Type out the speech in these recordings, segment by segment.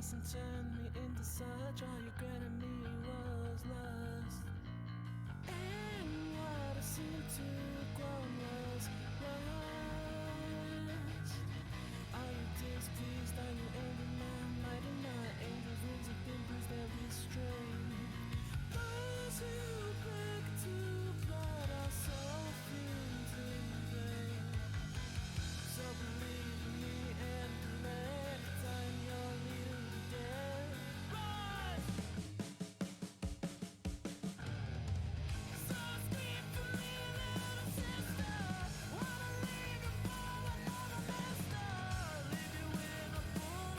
lost and turned me into such. All you granted me was lust. And what I seemed to have grown was rust. Are you displeased? Are you angry? My might and my angels' wings have been bruised every strain. Those who break to blood are so fiends in vain. So believe in me and elect, I'm your leader today. Run! So speak for me, little sister. Wanna leave you for another master. Leave you with a full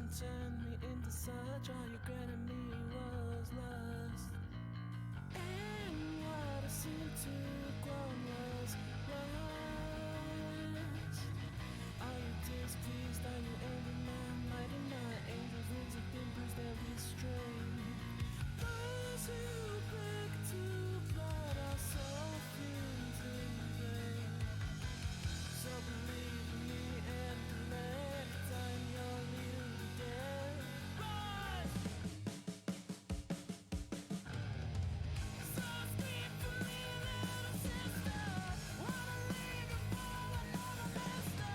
and turned me into such. All you granted me was lust. And what I seemed to have grown was rust. Are you displeased? Are you angry? My light and my angels' wings have been bruised every strain. Those who break to blood are so fiends in vain. So believe in me and collect. I'm your little dead. Rise! So speak for me, little sister. Wanna leave you for another mister.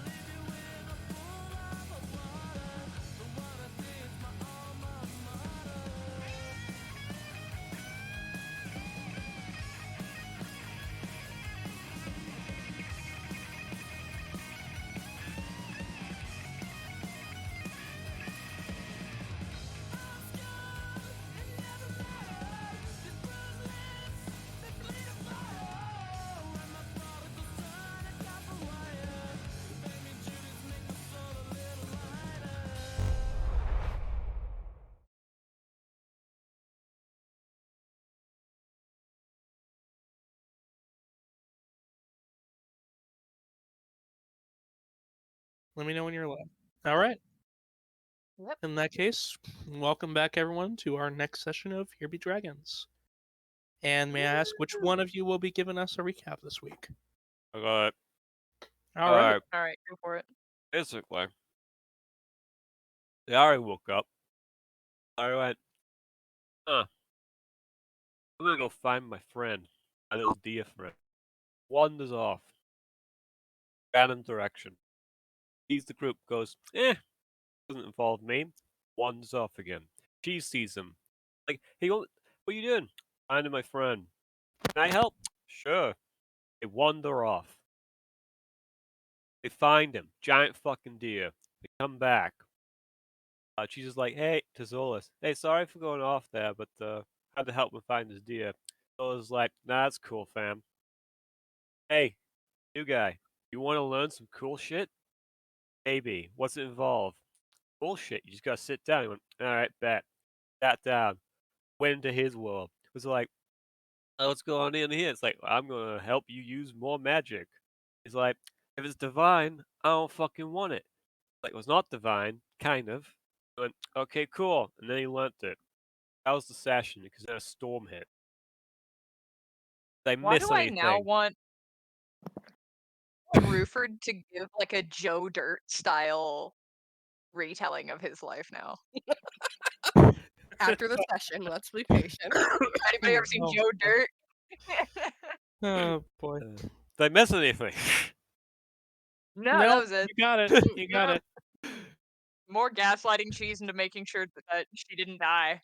Leave you with a pool of water. The one I think's my alma mater. Let me know when you're live. All right. Yep. In that case, welcome back, everyone, to our next session of Here Be Dragons. And may I ask which one of you will be giving us a recap this week? I got it. All right. All right, go for it. Basically, Lyari woke up. I went, I'm gonna go find my friend, my little deer friend. Wanders off. Random direction. Sees the group, goes, doesn't involve me. Wanders off again. She sees him. Like, hey, what are you doing? Finding my friend. Can I help? Sure. They wander off. They find him. Giant fucking deer. They come back. She's just like, hey, to Zolas. Hey, sorry for going off there, but had to help me find this deer. Zola's like, nah, that's cool, fam. Hey, new guy, you want to learn some cool shit? Maybe. What's it involve? Bullshit. You just gotta sit down. He went, alright, bet. Sat down. Went into his world. Was like, oh, what's going on in here? It's like, I'm gonna help you use more magic. He's like, if it's divine, I don't fucking want it. Like, it was not divine, kind of. He went, okay, cool. And then he learnt it. That was the session because then a storm hit. They Why miss do I anything. now want Ruford to give like a Joe Dirt style retelling of his life now? After the session, let's be patient. Anybody ever seen Oh, Joe Dirt? Oh, boy. Did I miss anything? No, No, that was it. you got it. You got Yeah. it. More gaslighting cheese into making sure that she didn't die.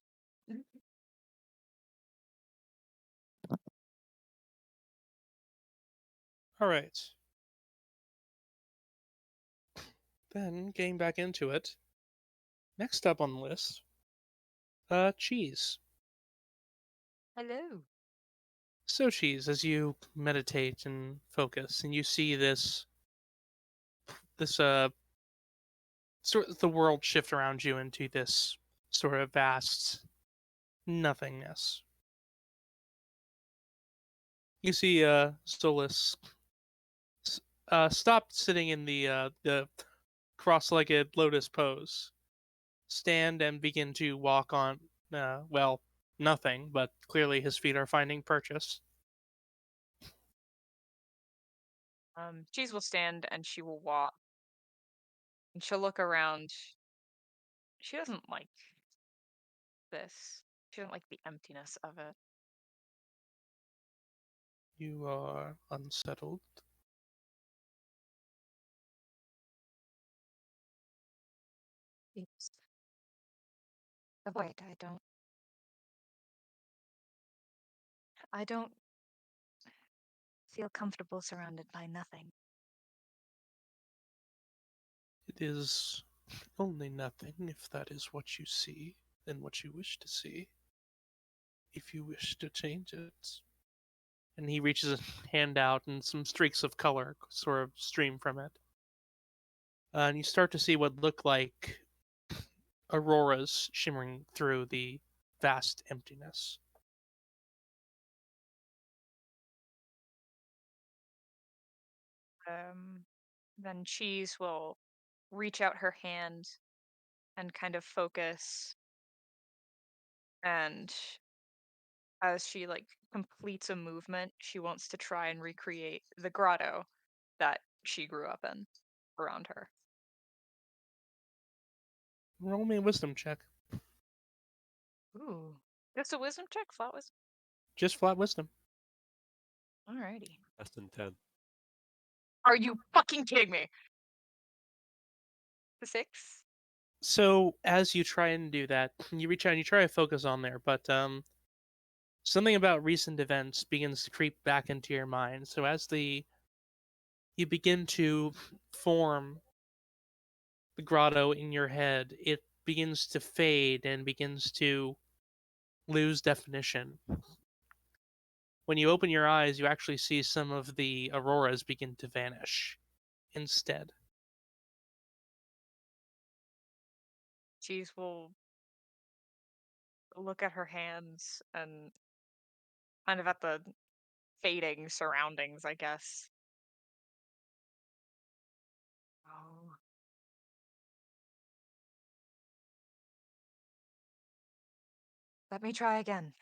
All right. Then, getting back into it. Next up on the list, Cheese. Hello. So, Cheese, as you meditate and focus, and you see this sort of the world shift around you into this sort of vast nothingness. You see Solus stop sitting in the cross-legged lotus pose, stand and begin to walk on well, nothing, but clearly his feet are finding purchase. Cheese will stand and she will walk. And she'll look around. She doesn't like this. She doesn't like the emptiness of it. You are unsettled. Yes. Wait, I don't feel comfortable surrounded by nothing. It is only nothing if that is what you see and what you wish to see. If you wish to change it. And he reaches a hand out, and some streaks of color sort of stream from it. And you start to see what look like auroras shimmering through the vast emptiness. Then Cheese will reach out her hand and kind of focus, and as she like completes a movement, she wants to try and recreate the grotto that she grew up in around her. Roll me a wisdom check. Ooh. Just a wisdom check? Flat wisdom? Just flat wisdom. Alrighty. Less than 10. Are you fucking kidding me? The 6? So as you try and do that, you reach out and you try to focus on there, but something about recent events begins to creep back into your mind. So as you begin to form the grotto in your head, it begins to fade and begins to lose definition. When you open your eyes, you actually see some of the auroras begin to vanish instead. Cheese will look at her hands and kind of at the fading surroundings, I guess. Oh. Let me try again.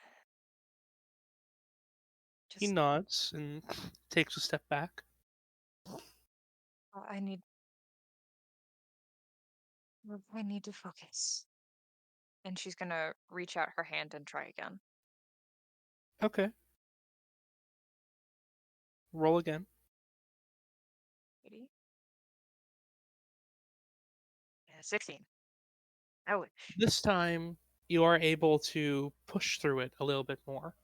He Just, nods and takes a step back. I need to focus. And she's gonna reach out her hand and try again. Okay. Roll again. 80? Yeah, 16. I wish. This time, you are able to push through it a little bit more.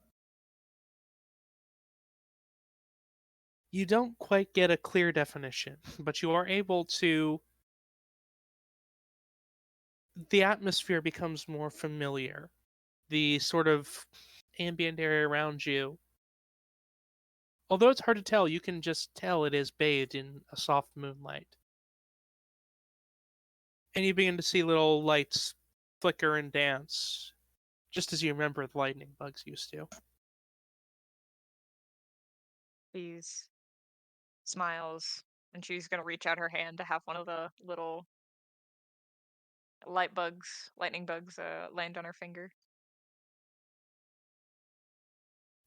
You don't quite get a clear definition, but you are able to. The atmosphere becomes more familiar. The sort of ambient area around you. Although it's hard to tell, you can just tell it is bathed in a soft moonlight. And you begin to see little lights flicker and dance, just as you remember the lightning bugs used to. She's smiles, and she's gonna reach out her hand to have one of the little lightning bugs, land on her finger.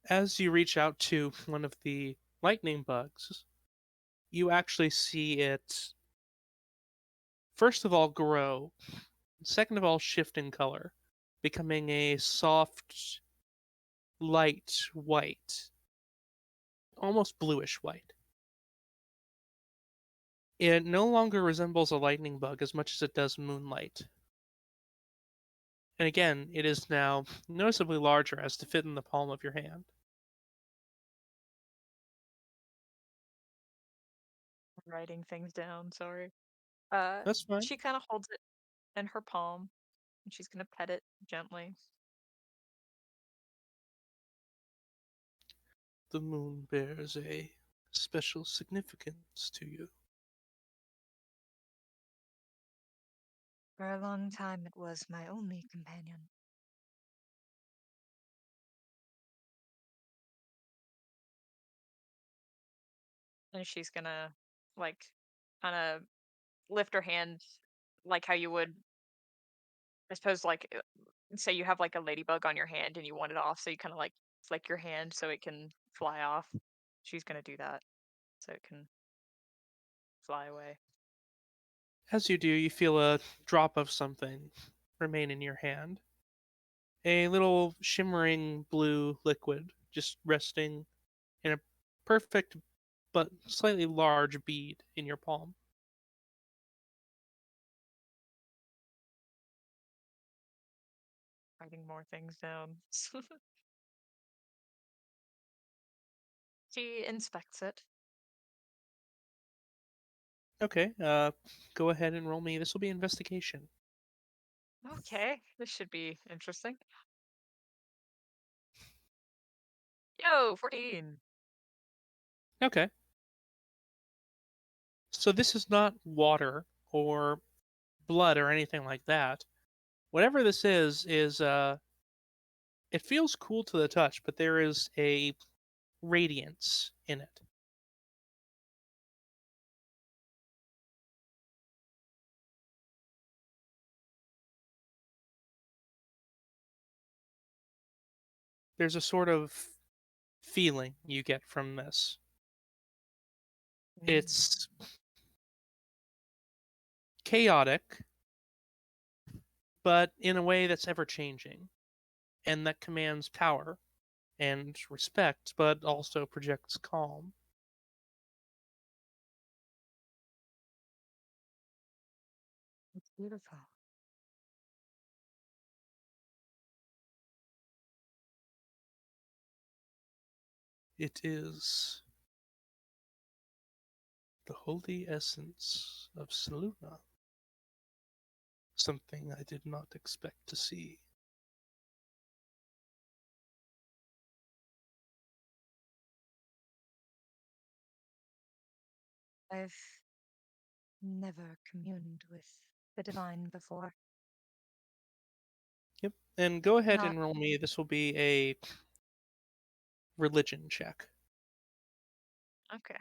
As you reach out to one of the lightning bugs, you actually see it, first of all, grow, second of all, shift in color, becoming a soft, light white, almost bluish white. It no longer resembles a lightning bug as much as it does moonlight. And again, it is now noticeably larger as to fit in the palm of your hand. I'm writing things down, sorry. That's fine. She kind of holds it in her palm, and she's gonna pet it gently. The moon bears a special significance to you. For a long time, it was my only companion. And she's gonna, like, kind of lift her hand like how you would, I suppose, like, say you have like a ladybug on your hand and you want it off, so you kind of like flick your hand so it can fly off. She's gonna do that so it can fly away. As you do, you feel a drop of something remain in your hand. A little shimmering blue liquid just resting in a perfect but slightly large bead in your palm. Writing more things down. She inspects it. Okay, go ahead and roll me. This will be investigation. Okay, this should be interesting. Yo, 14. Okay. So this is not water or blood or anything like that. Whatever this is it feels cool to the touch, but there is a radiance in it. There's a sort of feeling you get from this. It's chaotic, but in a way that's ever changing, and that commands power and respect, but also projects calm. It's beautiful. It is the holy essence of Selûne. Something I did not expect to see. I've never communed with the divine before. Yep. And go ahead Not and roll me. This will be a religion check. Okay.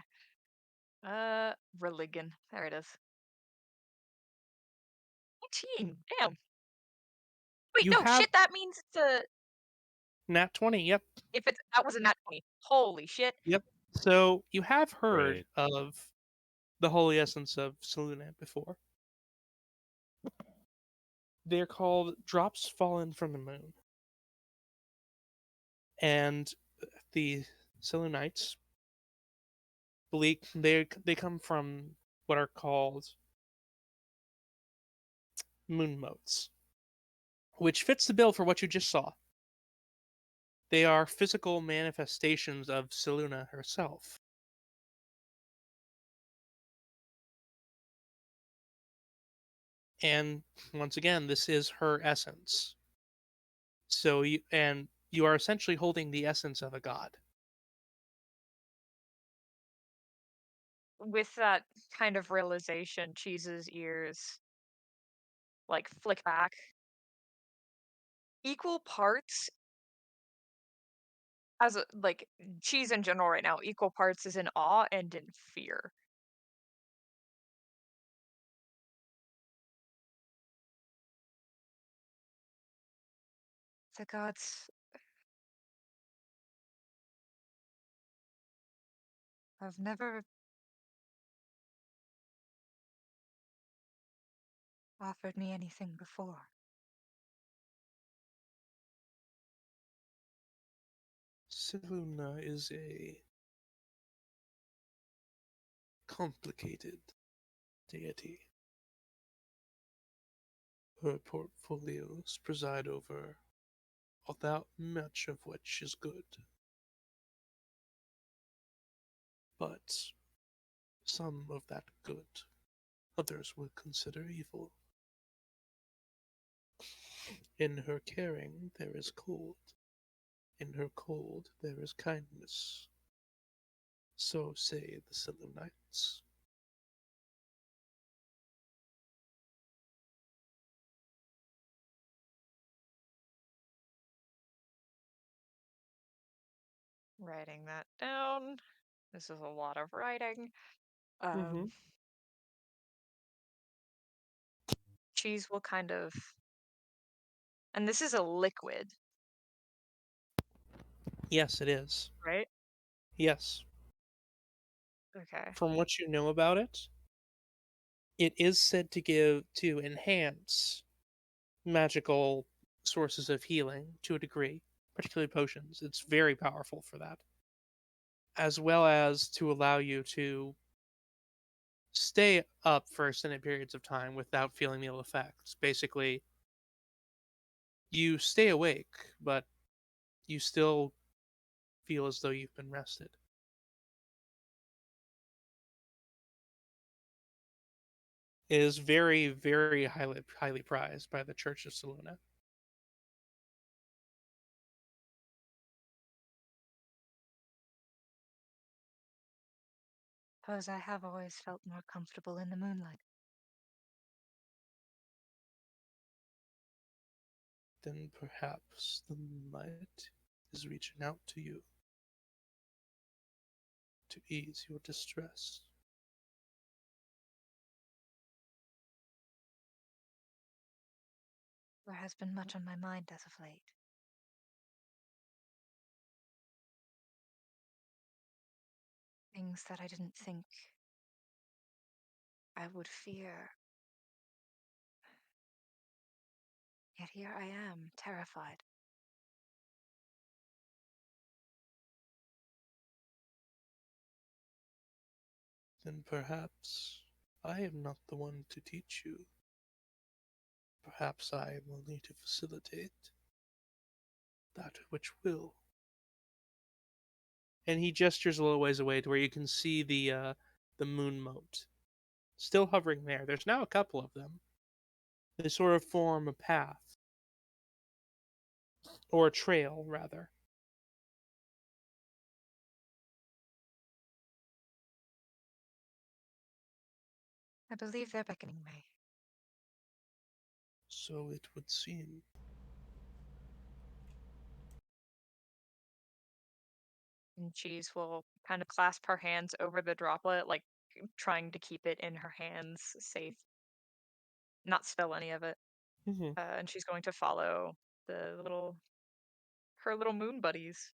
Religion. There it is. 18. Damn. Wait, You no, have shit, that means it's a nat 20. Yep. if it's that was a nat 20. Holy shit. Yep. So you have heard Great. of the holy essence of Selûne before. They're called drops fallen from the moon. And the Selûnites believe they come from what are called moon motes, which fits the bill for what you just saw. They are physical manifestations of Selûne herself. And once again, this is her essence. So you are essentially holding the essence of a god. With that kind of realization, Cheese's ears like flick back. Equal parts as a, like Cheese in general right now, equal parts is in awe and in fear. the gods have never offered me anything before. Selûne is a complicated deity. Her portfolios preside over without much of which is good. But some of that good others would consider evil. In her caring there is cold. In her cold there is kindness. So say the Selûnites. Writing that down. This is a lot of writing. Mhm. Cheese will kind of, and this is a liquid, Yes, it is. right? Yes. Okay. From what you know about it, it is said to enhance magical sources of healing to a degree, particularly potions. It's very powerful for that. As well as to allow you to stay up for extended periods of time without feeling the ill effects. Basically, you stay awake, but you still feel as though you've been rested. It is very, very highly prized by the Church of Selûne. Suppose I have always felt more comfortable in the moonlight. then perhaps the moonlight is reaching out to you to ease your distress. There has been much on my mind as of late. Things that I didn't think I would fear. Yet here I am, terrified. Then perhaps I am not the one to teach you. Perhaps I am only to facilitate that which will. And he gestures a little ways away to where you can see the moon moat still hovering there. There's now a couple of them. They sort of form a path, or a trail, rather. I believe they're beckoning me. So it would seem. And Cheese will kind of clasp her hands over the droplet, like trying to keep it in her hands safe, not spill any of it. Mm-hmm. And she's going to follow the her little moon buddies.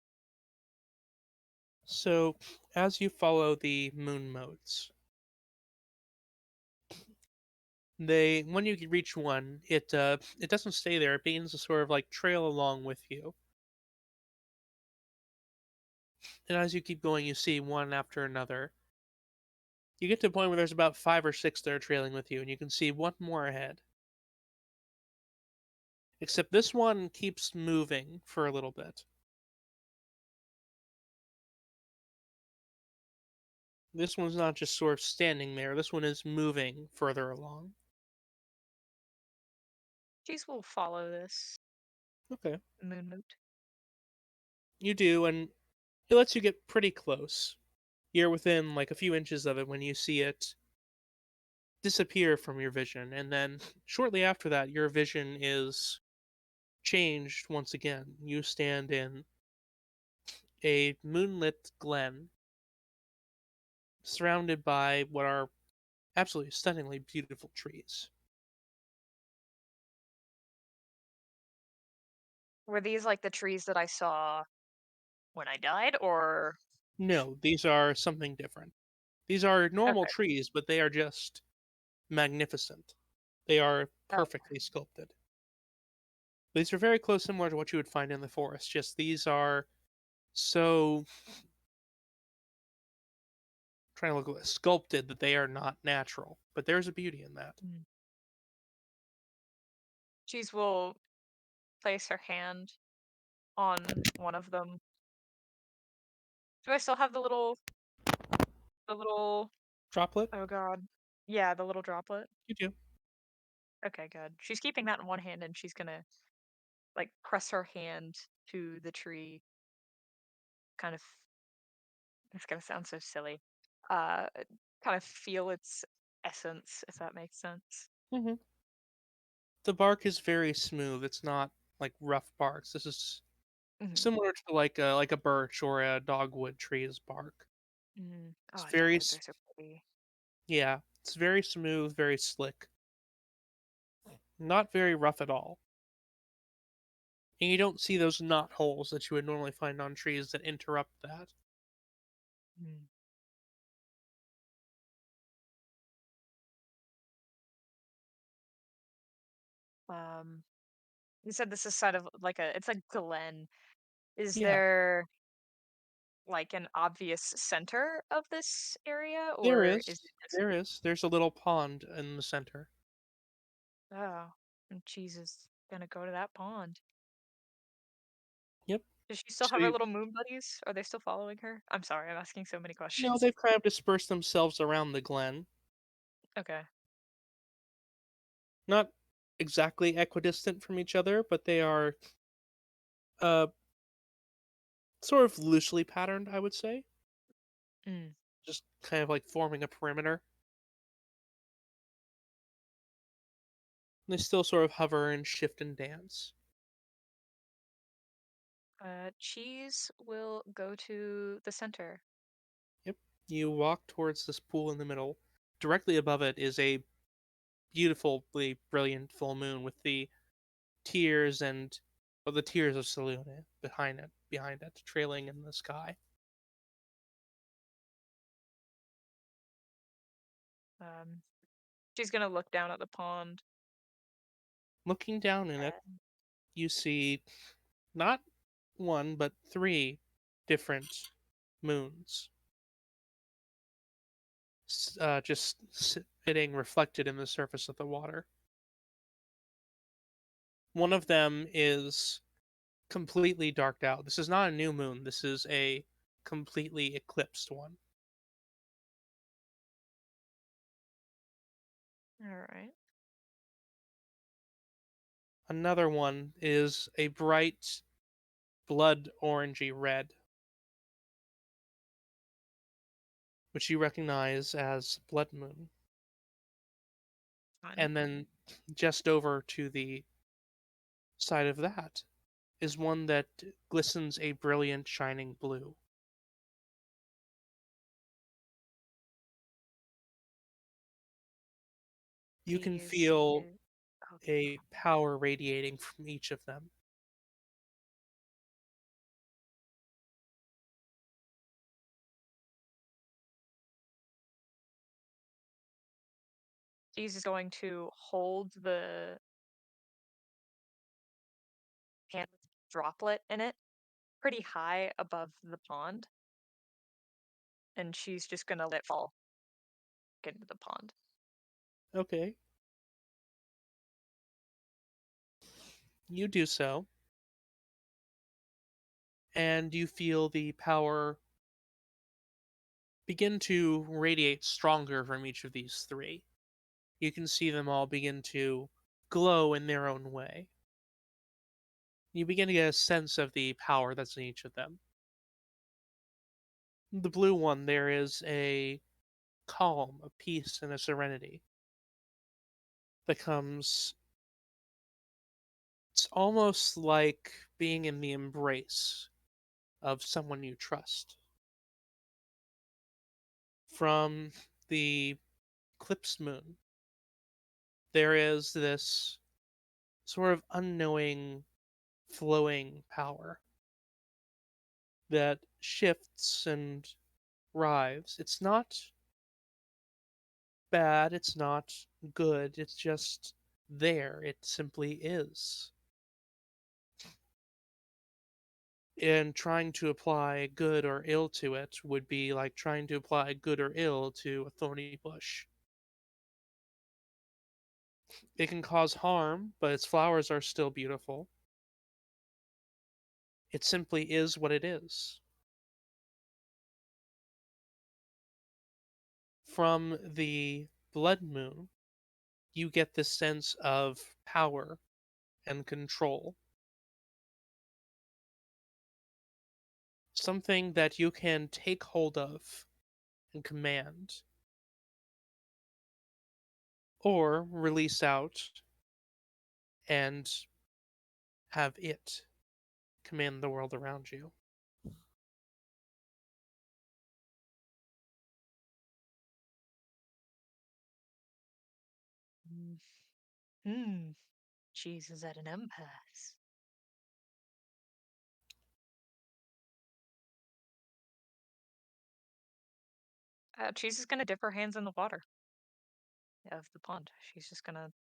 So, as you follow the moon moats, when you reach one, it doesn't stay there. It begins to sort of like trail along with you. And as you keep going, you see one after another. You get to a point where there's about 5 or 6 that are trailing with you, and you can see one more ahead. Except this one keeps moving for a little bit. This one's not just sort of standing there. This one is moving further along. Cheese will follow this Okay. moon moot. You do, and it lets you get pretty close. You're within like a few inches of it when you see it disappear from your vision, and then shortly after that, your vision is changed once again. You stand in a moonlit glen surrounded by what are absolutely stunningly beautiful trees. Were these like the trees that I saw when I died, or No, these are something different. These are normal okay? trees, but they are just magnificent. They are Oh, perfectly sculpted. These are very close, similar to what you would find in the forest. Just these are so trying to look at sculpted that they are not natural. But there's a beauty in that. mm. Cheese will place her hand on one of them. Do I still have the little? Droplet, Oh God, yeah, the little droplet. you do. Okay, good. She's keeping that in one hand, and she's gonna like press her hand to the tree. Kind of. It's gonna sound so silly. Uh, kind of feel its essence, if that makes sense. Hmm. The bark is very smooth. It's not like rough barks. This is Mm-hmm. similar to like a birch or a dogwood tree's bark. Mm. It's Oh yeah, very those are so pretty. yeah. It's very smooth, very slick. Not very rough at all. And you don't see those knot holes that you would normally find on trees that interrupt that. Mm. Um, you said this is sort of like it's a glen. Is Yeah, there like an obvious center of this area, there or is. is it just There is. There's a little pond in the center. oh, and Cheese is gonna go to that pond? Yep. Does she still So have her you, little moon buddies? Are they still following her? I'm sorry, I'm asking so many no, questions. they've kind of dispersed themselves around the glen. Okay. Not exactly equidistant from each other, but they are uh sort of loosely patterned, I would say. Mm. Just kind of like forming a perimeter. They still sort of hover and shift and dance. Cheese will go to the center. You walk towards this pool in the middle. Directly above it is a beautifully brilliant full moon with the tears and the tears of Selene behind it, trailing in the sky. She's gonna look down at the pond. Looking down in it, you see not one but three different moons, just sitting reflected in the surface of the water. One of them is completely darked out. This is not a new moon. This is a completely eclipsed one. All right. Another one is a bright blood orangey red, which you recognize as Blood Moon. Fun. And then just over to the side of that is one that glistens a brilliant shining blue. You can Cheese feel is- a power radiating from each of them. Cheese is going to hold the hand droplet in it pretty high above the pond. And she's just gonna let it fall into the pond. Okay. You do so. And you feel the power begin to radiate stronger from each of these three. You can see them all begin to glow in their own way. You begin to get a sense of the power that's in each of them. The blue one, there is a calm, a peace, and a serenity that comes. It's almost like being in the embrace of someone you trust. From the eclipsed moon, there is this sort of unknowing, flowing power that shifts and writhes. It's not bad, it's not good, it's just there. It simply is. And trying to apply good or ill to it would be like trying to apply good or ill to a thorny bush. It can cause harm, but its flowers are still beautiful. It simply is what it is. From the blood moon, you get this sense of power and control. Something that you can take hold of and command, or release out and have it command the world around you. Cheese is at an impasse. Cheese is gonna dip her hands in the water of the pond. She's just gonna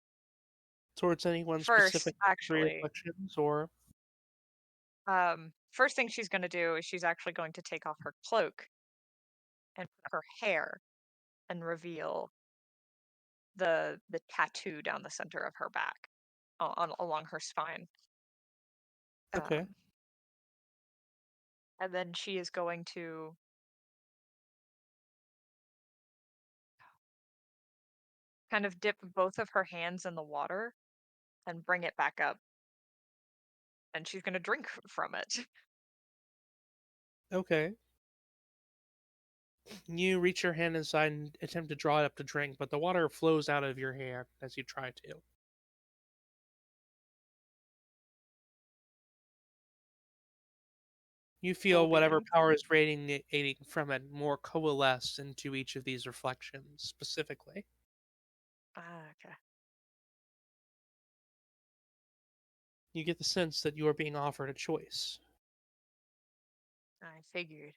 Towards anyone first, specific three actually. reflections, or First thing she's gonna do is she's actually going to take off her cloak and put her hair and reveal the tattoo down the center of her back, along her spine. okay, And then she is going to kind of dip both of her hands in the water and bring it back up. And she's going to drink from it. okay. You reach your hand inside and attempt to draw it up to drink, but the water flows out of your hand as you try to. You feel whatever being. power is radiating from it more coalesce into each of these reflections specifically. Ah, okay. You get the sense that you are being offered a choice. I figured.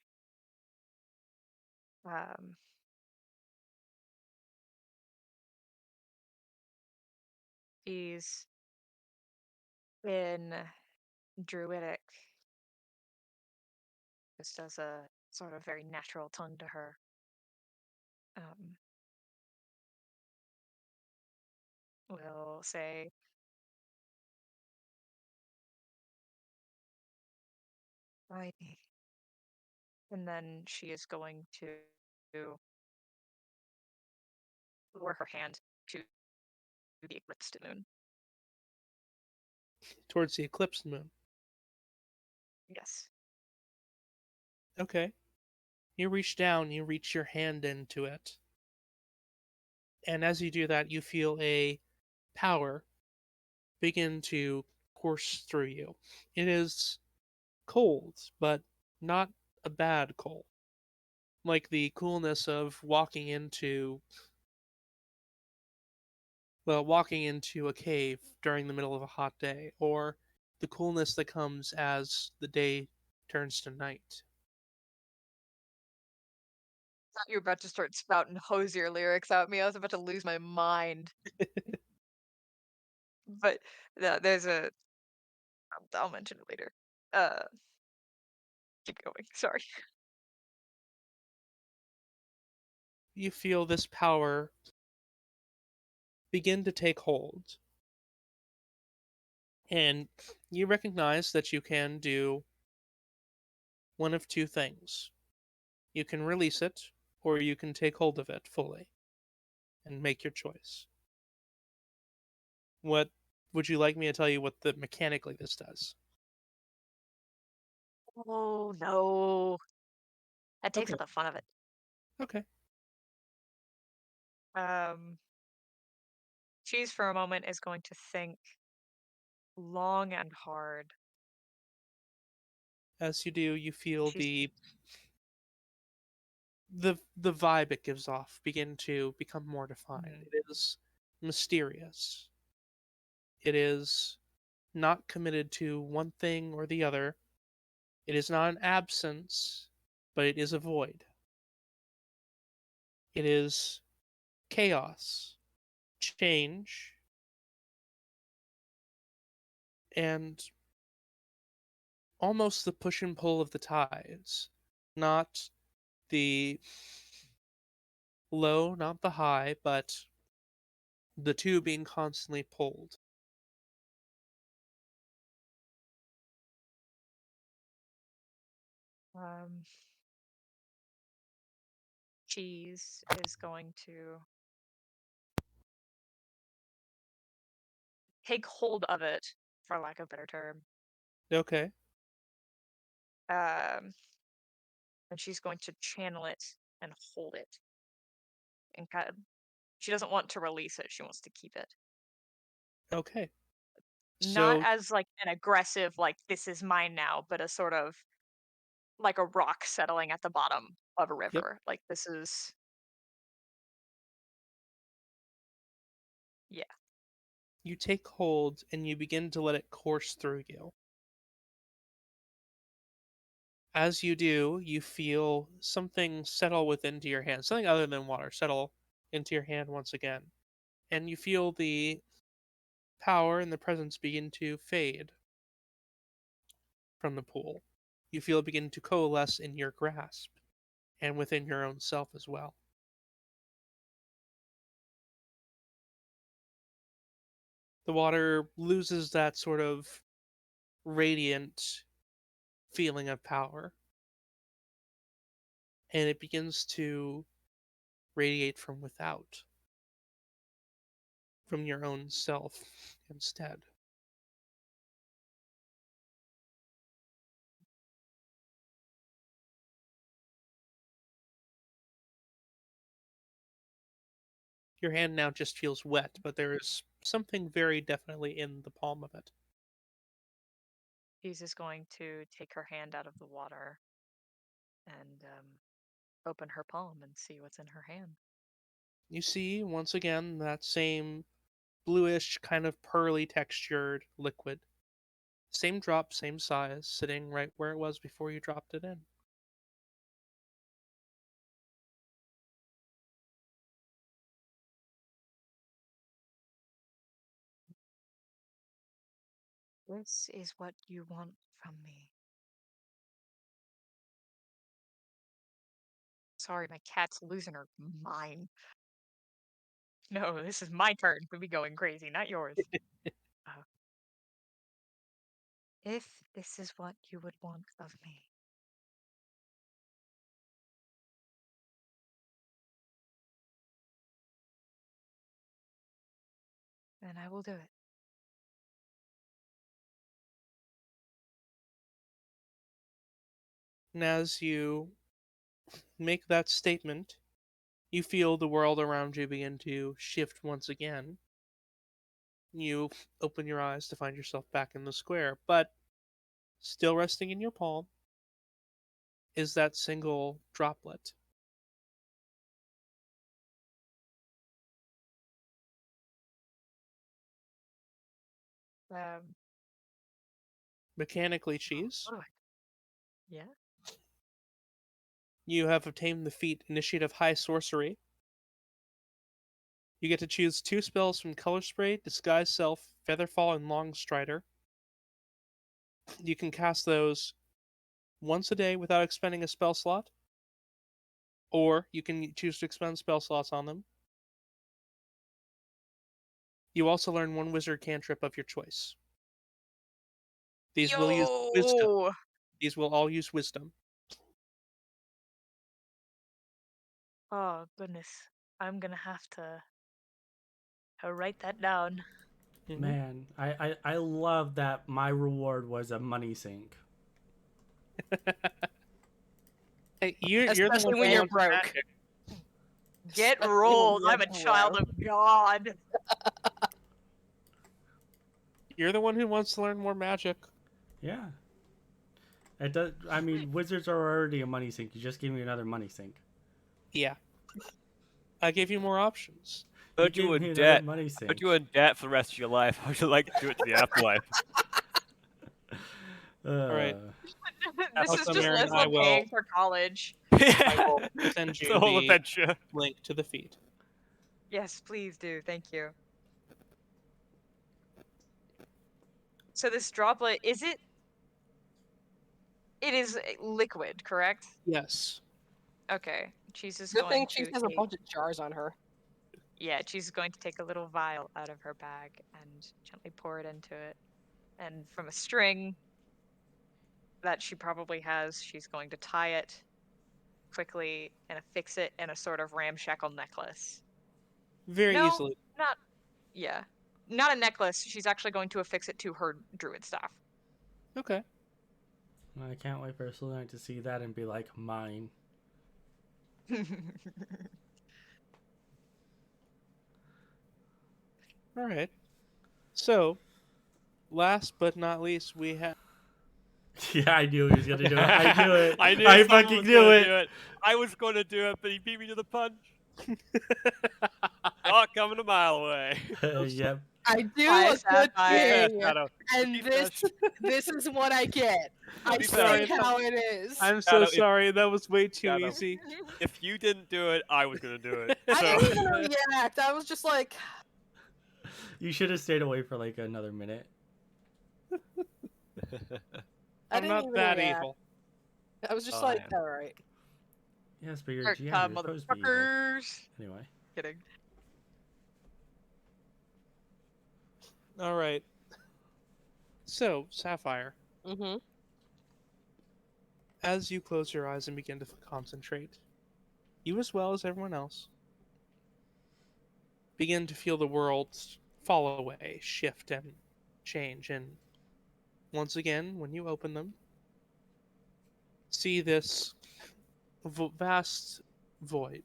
Um, he's in Druidic, just as a sort of very natural tongue to her. Um, will say, righty. And then she is going to lower her hand to the eclipsed moon. Towards the eclipsed moon. Yes. Okay. You reach down, you reach your hand into it. And as you do that, you feel a power begin to course through you. It is cold, but not a bad cold. Like the coolness of walking into a cave during the middle of a hot day, or the coolness that comes as the day turns to night. Thought you were about to start spouting Hosier lyrics at me. I was about to lose my mind. But there's a. I'll mention it later. Uh, keep going. Sorry. You feel this power begin to take hold, and you recognize that you can do one of two things. You can release it, or you can take hold of it fully and make your choice. What would you like me to tell you what the mechanically this does? Oh no, that takes Okay. out the fun of it. Okay. Cheese for a moment is going to think long and hard. As you do, you feel She's the vibe it gives off begin to become more defined. Mhm. It is mysterious. It is not committed to one thing or the other. It is not an absence, but it is a void. It is chaos, change, and almost the push and pull of the tides. Not the low, not the high, but the two being constantly pulled. um, Cheese is going to take hold of it, for lack of a better term. Okay, Um, and she's going to channel it and hold it. And kind of, she doesn't want to release it. She wants to keep it. okay. Not So, as like an aggressive, like this is mine now, but a sort of like a rock settling at the bottom of a yep, river. Like this is, yeah. you take hold and you begin to let it course through you. As you do, you feel something settle within your hand, something other than water settle into your hand once again. And you feel the power and the presence begin to fade from the pool. You feel it begin to coalesce in your grasp and within your own self as well. The water loses that sort of radiant feeling of power, and it begins to radiate from without, from your own self instead. Your hand now just feels wet, but there is something very definitely in the palm of it. Cheese is going to take her hand out of the water and open her palm and see what's in her hand. You see, once again, that same bluish, kind of pearly textured liquid. Same drop, same size, sitting right where it was before you dropped it in. This is what you want from me. Sorry, my cat's losing her mind. No, this is my turn to be going crazy, not yours. If this is what you would want of me, then I will do it. And as you make that statement, you feel the world around you begin to shift once again. You open your eyes to find yourself back in the square, but still resting in your palm is that single droplet. Um, Mechanically, Cheese, what do I? Yeah. you have obtained the feat Initiative High Sorcery. You get to choose 2 spells from Color Spray, Disguise Self, Featherfall, and Long Strider. You can cast those once a day without expending a spell slot, or you can choose to expend spell slots on them. You also learn 1 wizard cantrip of your choice. These will use wisdom. Yo! These will all use wisdom. Oh goodness, I'm gonna have to write that down. Mhm. Man, I love that my reward was a money sink. Hey, you're the Especially one when who you're wants broke. magic. Get Especially when rolled! you're I'm a child broke. of God. You're the one who wants to learn more magic. Yeah. It does. I mean, wizards are already a money sink. You just gave me another money sink. Yeah. I gave you more options. Put gave you me in another debt. money Put sink. you in debt for the rest of your life. How would you like to do it to the afterlife? right. This is Awesome, just Aaron, I Lessla will- paying for college. I will send It's you a whole the adventure. link to the feed. Yes, please do. Thank you. So this droplet, is it? It is liquid, correct? Yes. Okay. Cheese is Good going thing she to has a take. bunch of jars on her. Yeah, she's going to take a little vial out of her bag and gently pour it into it. And from a string that she probably has, she's going to tie it quickly and affix it in a sort of ramshackle necklace. Very No, easily. not. Yeah. Not a necklace. She's actually going to affix it to her druid staff. Okay. I can't wait for Selena to see that and be like, mine. All right. So, last but not least, we have. Yeah, I knew he was gonna do it. I knew it. I knew I someone fucking was knew gonna it. do it. I was going to do it, but he beat me to the punch. Not coming a mile away. Yep. I do Hi, a good Sapphire. thing, Shadow. and this is what I get. I be say fair. how it is. I'm so Shadow, if- sorry. That was way too Shadow. easy. If you didn't do it, I was going to do it. I So. didn't even react. I was just like, You should have stayed away for like another minute. I I'm didn't not even that react. evil. I was just Oh, like, yeah. all right. Yes, but you're a Kirk, GM. You're supposed to be evil. motherfuckers. Anyway. Kidding. All right. So, Sapphire, Mm-hmm. as you close your eyes and begin to concentrate, you as well as everyone else begin to feel the world fall away, shift, and change. And once again, when you open them, see this vast void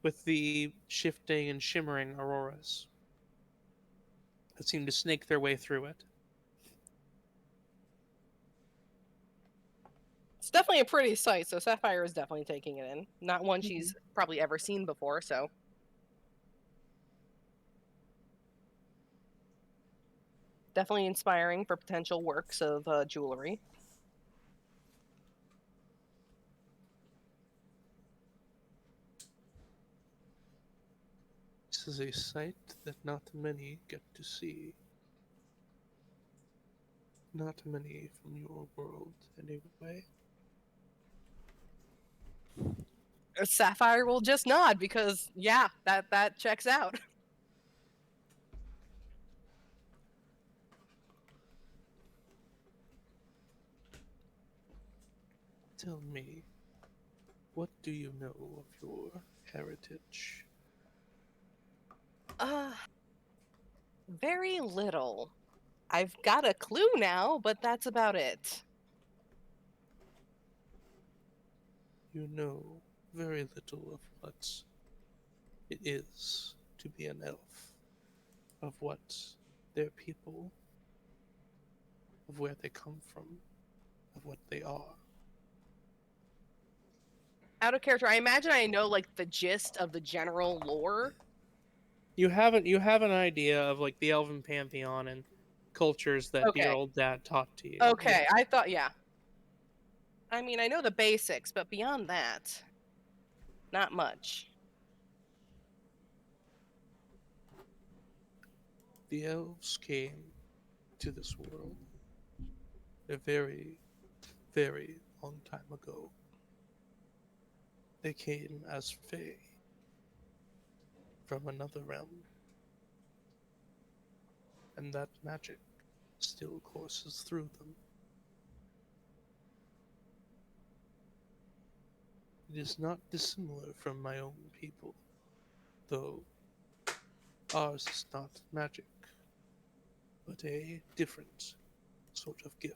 with the shifting and shimmering auroras that seem to snake their way through it. It's definitely a pretty sight, so Sapphire is definitely taking it in. Not one she's probably ever seen before, so. Definitely inspiring for potential works of jewelry. This is a sight that not many get to see. Not many from your world, anyway. Sapphire will just nod because, yeah, that checks out. Tell me, what do you know of your heritage? Very little. I've got a clue now, but that's about it. You know very little of what it is to be an elf, of what their people, of where they come from, of what they are. Out of character, I imagine I know like the gist of the general lore. You have an idea of like the elven pantheon and cultures that your Okay. old dad taught to you. Okay, yes. I thought, yeah. I mean, I know the basics, but beyond that, not much. The elves came to this world a very, very long time ago. They came as Fae from another realm, and that magic still courses through them. It is not dissimilar from my own people, though ours is not magic, but a different sort of gift.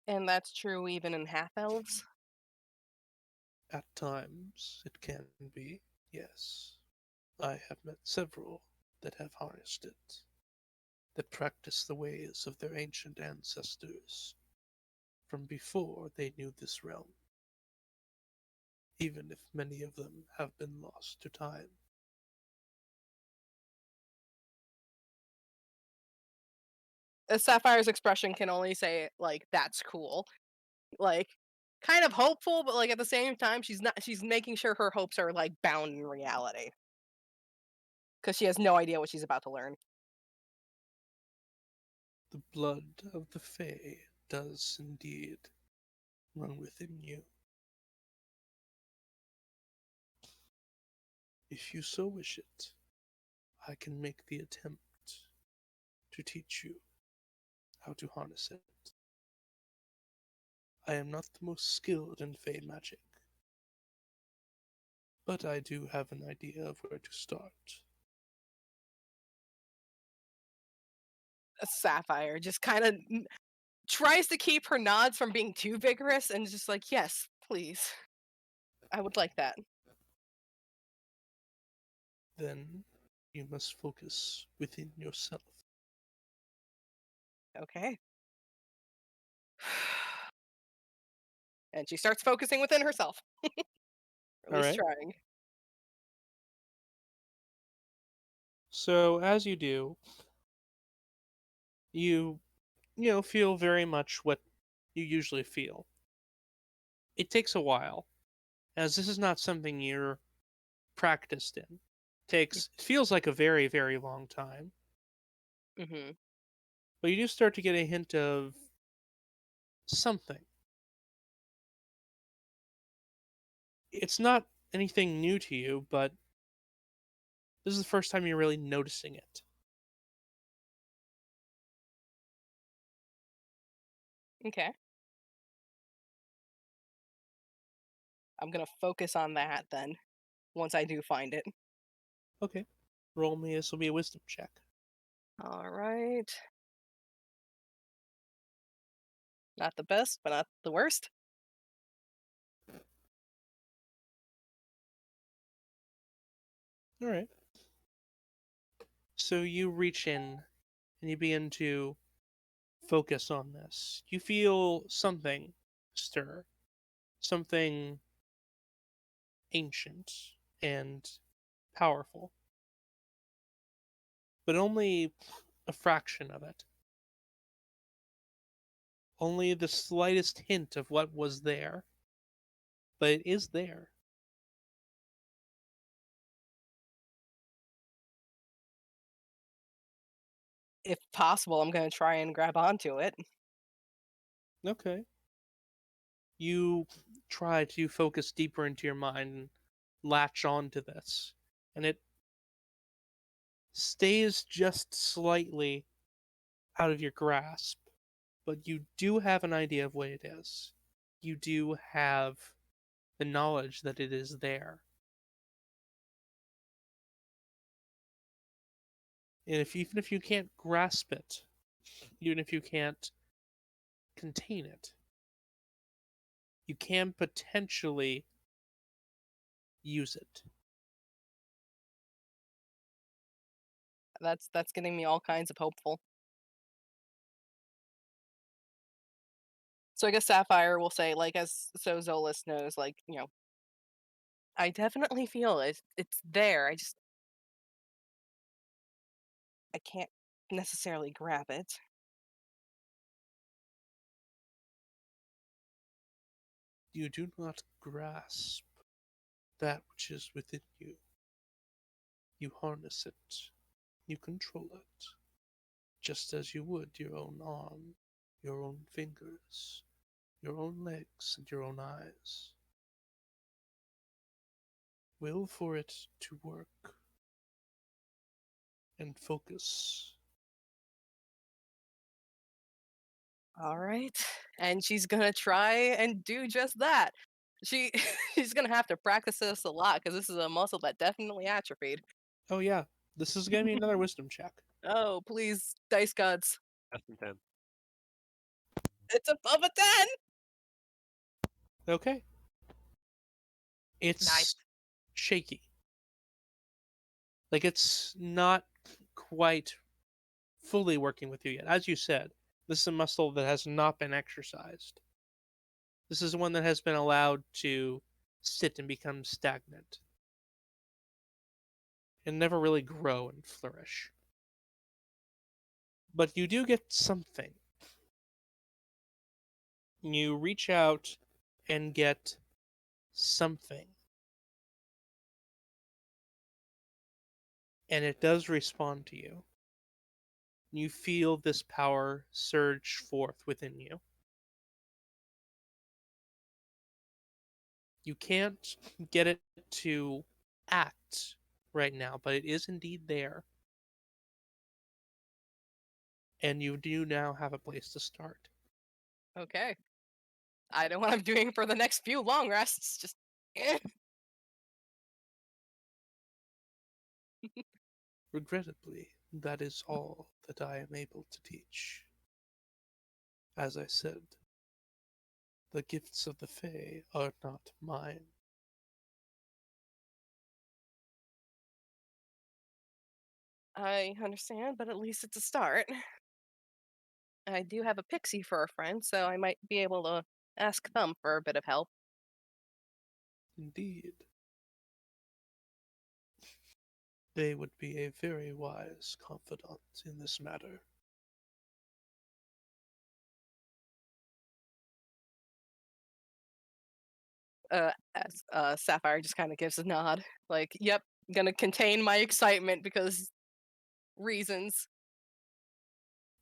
And that's true even in half-elves? At times it can be, yes. I have met several that have harnessed it, that practice the ways of their ancient ancestors from before they knew this realm, even if many of them have been lost to time. Sapphire's expression can only say, like, that's cool. Like, kind of hopeful, but like at the same time, she's making sure her hopes are like bound in reality. Because she has no idea what she's about to learn. The blood of the Fae does indeed run within you. If you so wish it, I can make the attempt to teach you how to harness it. I am not the most skilled in Fae magic, but I do have an idea of where to start. Sapphire just kind of tries to keep her nods from being too vigorous and is just like, yes, please. I would like that. Then you must focus within yourself. Okay. And she starts focusing within herself. Or at least Alright. trying. So as you do, you feel very much what you usually feel. It takes a while, as this is not something you're practiced in. It feels like a very, very long time. Mm-hmm. But you do start to get a hint of something. It's not anything new to you, but this is the first time you're really noticing it. Okay. I'm gonna focus on that then, once I do find it. Okay. Roll me, this will be a wisdom check. Alright. Not the best, but not the worst. Alright. So you reach in and you begin to focus on this. You feel something stir, something ancient and powerful, but only a fraction of it. Only the slightest hint of what was there, but it is there. If possible, I'm going to try and grab onto it. Okay. You try to focus deeper into your mind and latch on to this, and it stays just slightly out of your grasp, but you do have an idea of what it is. You do have the knowledge that it is there. And even if you can't grasp it, even if you can't contain it, you can potentially use it. That's getting me all kinds of hopeful. So I guess Sapphire will say, like, as so Zolas knows, like, I definitely feel it's there. I can't necessarily grab it. You do not grasp that which is within you. You harness it. You control it. Just as you would your own arm, your own fingers, your own legs, and your own eyes. Will for it to work and focus. All right. And she's going to try and do just that. She's going to have to practice this a lot because this is a muscle that definitely atrophied. Oh yeah, this is gonna be another wisdom check. Oh, please, dice gods. Less than 10. It's above a 10. Okay. It's Nice. shaky. Like it's not quite fully working with you yet. As you said, this is a muscle that has not been exercised. This is one that has been allowed to sit and become stagnant and never really grow and flourish. But you do get something. You reach out and get something. And it does respond to you. You feel this power surge forth within you. You can't get it to act right now, but it is indeed there. And you do now have a place to start. Okay. I know what I'm doing for the next few long rests. Just. Regrettably, that is all that I am able to teach. As I said, the gifts of the Fae are not mine. I understand, but at least it's a start. I do have a pixie for a friend, so I might be able to ask them for a bit of help. Indeed. They would be a very wise confidant in this matter. As Sapphire just kind of gives a nod, like, "Yep, gonna contain my excitement because reasons."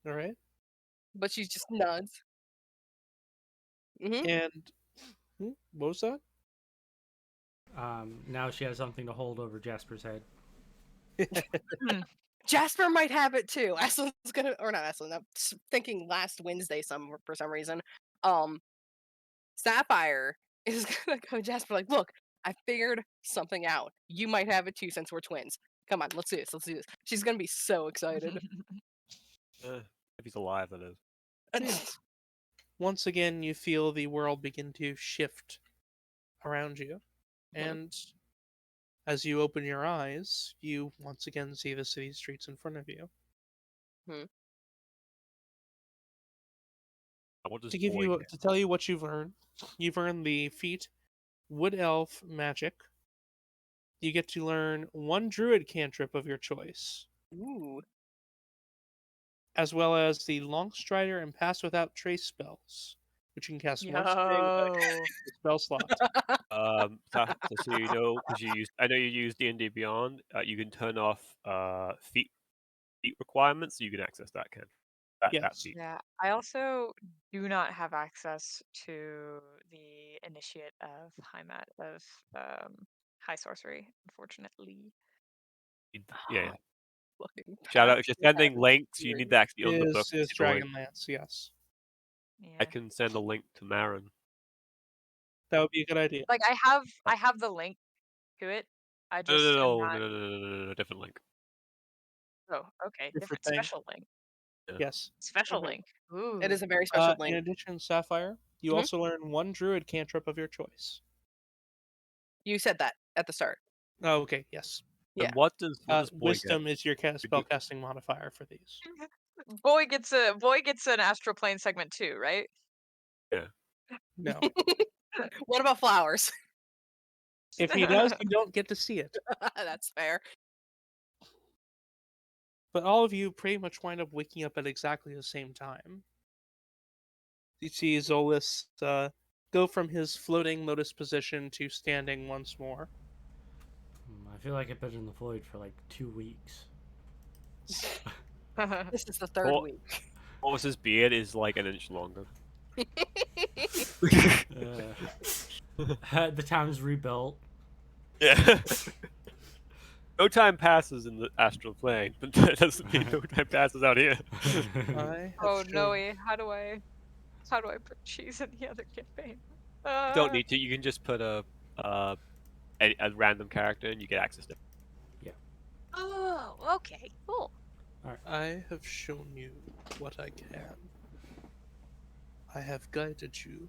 Alright? But she just nods. And what was that? Now she has something to hold over Jasper's head. Jasper might have it too. Aslan's gonna, or not Aslan. I'm thinking last Wednesday for some reason. Sapphire is gonna go to Jasper like, "Look, I figured something out. You might have it too since we're twins. Come on, let's do this. Let's do this." She's gonna be so excited. If he's alive, that is. Yeah. Once again, you feel the world begin to shift around you. And As you open your eyes, you once again see the city streets in front of you. What does To give boy you get? to tell you what you've earned the feat Wood Elf Magic. You get to learn one Druid cantrip of your choice, Ooh. as well as the Long Strider and Pass Without Trace spells, which you can cast once a day without Yo. a spell slot. So you know, because I know you use D&D Beyond. You can turn off feat requirements, so you can access that that Yes. feat. Yeah. I also do not have access to the initiate of high sorcery, unfortunately. Yeah. Fucking Shout out pass if you're without sending links, you trace. need to actually own the book. Is to see the link. Dragonlance, yes. Yeah. I can send a link to Marin. That would be a good idea. Like I have the link to it. I No, just am not. no, different link. Oh, okay. Different Different thing. special link. Yes. Special Mhm. link. Ooh. It is a very special In link. addition, Sapphire, you Mhm. also learn one Druid cantrip of your choice. You said that at the start. Oh, okay, yes. Yeah. And what does boy get? Wisdom is your Would you- spellcasting modifier for these. Boy gets an astral plane segment too, right? No. What about flowers? If he does, you don't get to see it. That's fair. But all of you pretty much wind up waking up at exactly the same time. You see Zolas go from his floating lotus position to standing once more. I feel like I've been in the void for like 2 weeks. This is the third Oh. week. Corvus's beard is like an inch longer. The town's rebuilt. Yeah. No time passes in the astral plane, but that doesn't mean no time passes out here. I have Oh no, shown- how do I put cheese in the other campaign? You don't need to. You can just put a random character, and you get access to. Oh, okay, cool. I have shown you what I can. I have guided you,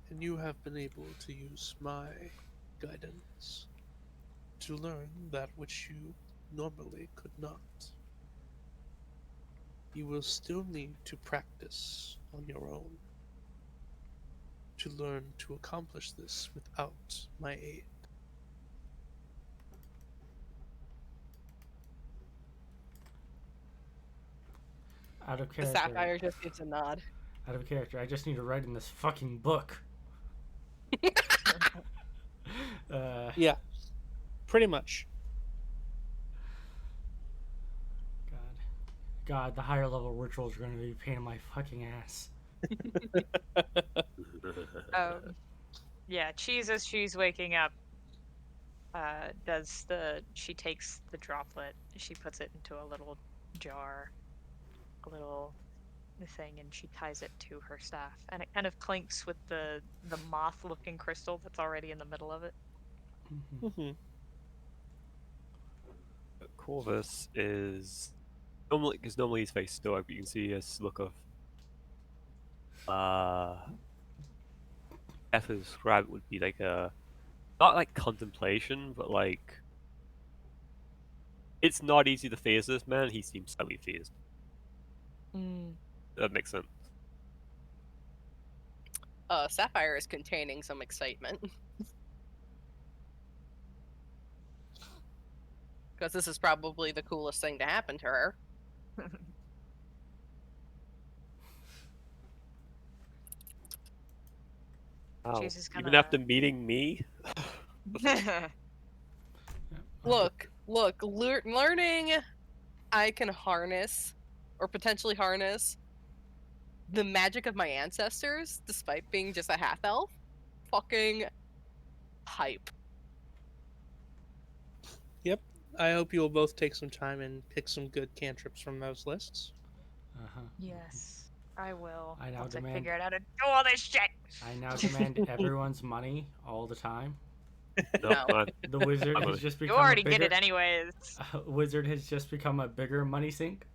and you have been able to use my guidance to learn that which you normally could not. You will still need to practice on your own to learn to accomplish this without my aid. Out of The character. sapphire just gives a nod. Out of character. I just need to write in this fucking book. Yeah, pretty much. God, the higher level rituals are going to be a pain in my fucking ass. Yeah, cheese as she's waking up, she takes the droplet, she puts it into a little jar, a little thing, and she ties it to her staff, and it kind of clinks with the moth-looking crystal that's already in the middle of it. Mhm. Corvus is normally he's very stoic, but you can see this look of F to describe it would be like a not like contemplation, but like it's not easy to phase this man. He seems slightly phased. That makes sense. Sapphire is containing some excitement. Because this is probably the coolest thing to happen to her. Wow. Cheese is Even gonna- after meeting me, Look, learning I can harness, or potentially harness, the magic of my ancestors, despite being just a half-elf, fucking hype. Yep. I hope you will both take some time and pick some good cantrips from those lists. Yes, I will. I now Once I demand- figure out how to do all this shit. I now demand everyone's money all the time. No. man. The wizard I'm has gonna- just You become already a bigger, get it anyways. wizard has just become a bigger money sink.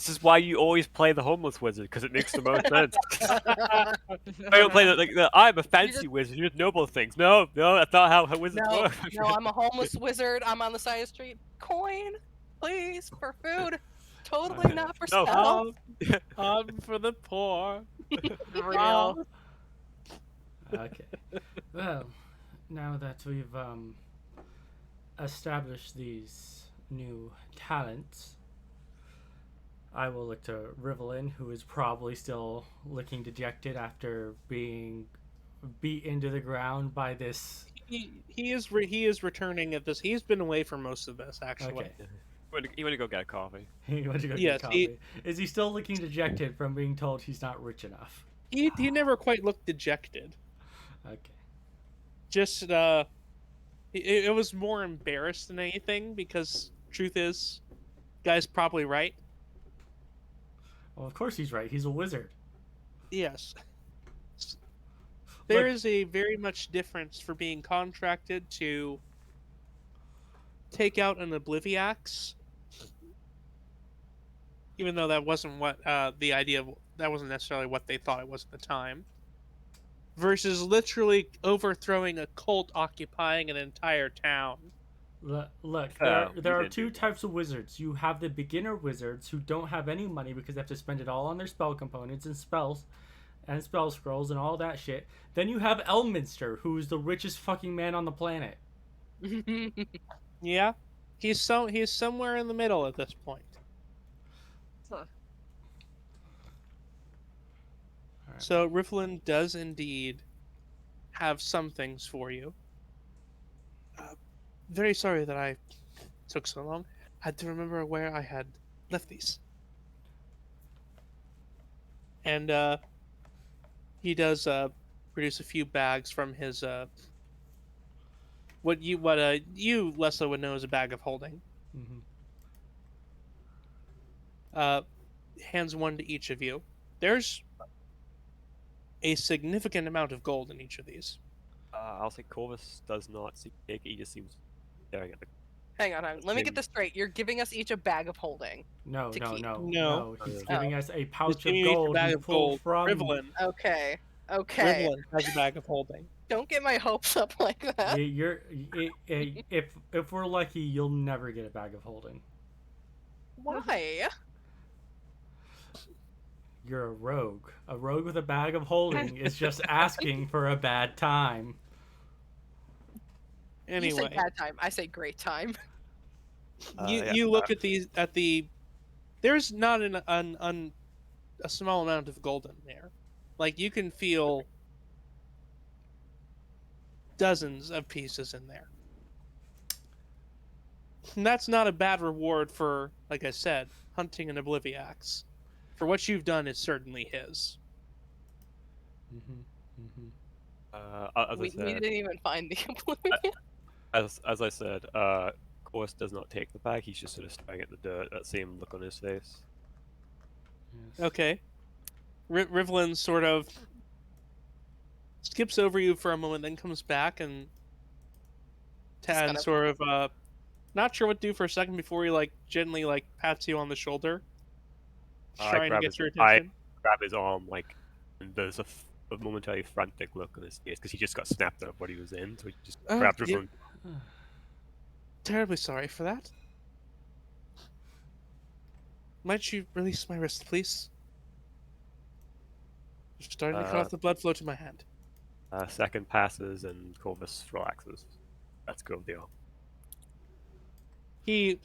This is why you always play the homeless wizard, because it makes the most sense. I don't play I'm a fancy wizard, you noble things. No, that's not how wizards No, work. no, I'm a homeless wizard. I'm on the side of the street. Coin, please, for food. Totally not for No. spells. For the poor. Real. Okay. Well, now that we've established these new talents, I will look to Rivelin, who is probably still looking dejected after being beat into the ground by this. He is returning at this. He's been away for most of this, actually. Okay. You want to go get a coffee? He went to go Yes, get coffee. Is he still looking dejected from being told he's not rich enough? He never quite looked dejected. Okay. Just it was more embarrassed than anything, because truth is, guy's probably right. Well, of course he's right. He's a wizard. Yes. There Look- is a very much difference for being contracted to take out an Obliviax, even though that wasn't what the idea of, that wasn't necessarily what they thought it was at the time, versus literally overthrowing a cult occupying an entire town. Look, Oh, there you are did two do that. types of wizards. You have the beginner wizards who don't have any money because they have to spend it all on their spell components and spells and spell scrolls and all that shit. Then you have Elminster, who's the richest fucking man on the planet. Yeah, he's somewhere in the middle at this point. Huh. Alright. So Rifflin does indeed have some things for you. Very sorry that I took so long. Had to remember where I had left these. And he does produce a few bags from his what you Lessla would know as a bag of holding. Mm-hmm. Hands one to each of you. There's a significant amount of gold in each of these. I'll say Corvus does not seem to take it. He just seems staring at the. Hang on. Let me get this straight. You're giving us each a bag of holding. No, To no, keep. no, No. He's Oh. giving us a He's pouch of giving you each a gold bag he of pulled gold. from. Rivelin Okay. has a bag of holding. Don't get my hopes up like that. If we're lucky, you'll never get a bag of holding. Why? You're a rogue. A rogue with a bag of holding is just asking for a bad time. You Anyway, say bad time. I say great time. you look at the. There's not a small amount of gold in there. Like, you can feel dozens of pieces in there. And that's not a bad reward for, like I said, hunting an Obliviax. For what you've done is certainly his. Mm-hmm. As We I said, didn't even find the oblivion. as I said, Corvus does not take the bag. He's just sort of staring at the dirt. That same look on his face. Yes. Okay. Rivelin sort of skips over you for a moment, then comes back and Just kinda- sort of not sure what to do for a second before he gently pats you on the shoulder, I trying to grab get his- your I- attention. Grab his arm, and there's a momentary frantic look on his face because he just got snapped out of what he was in, so he just grabbed yeah. Rivelin. Terribly sorry for that. Might you release my wrist, please? You're starting to cut off the blood flow to my hand. Second passes and Corvus relaxes. That's good deal. He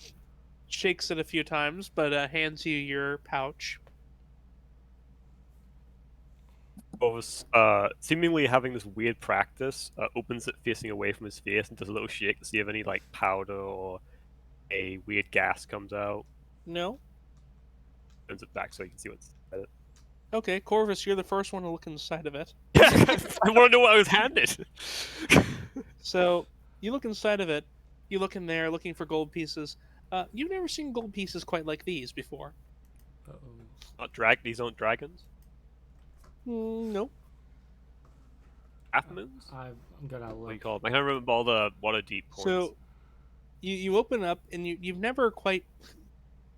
shakes it a few times, but hands you your pouch. Corvus, seemingly having this weird practice, opens it facing away from his face and does a little shake to see if any powder or a weird gas comes out. No? Turns it back so you can see what's inside it. Okay, Corvus, you're the first one to look inside of it. I want to know what I was handed. So, you look inside of it. You look in there, looking for gold pieces. You've never seen gold pieces quite like these before. Uh-oh. These aren't dragons. No. Half moons. I'm gonna What do you look. call them? I can't remember all the Waterdeep coins. So, you open up, and you've never quite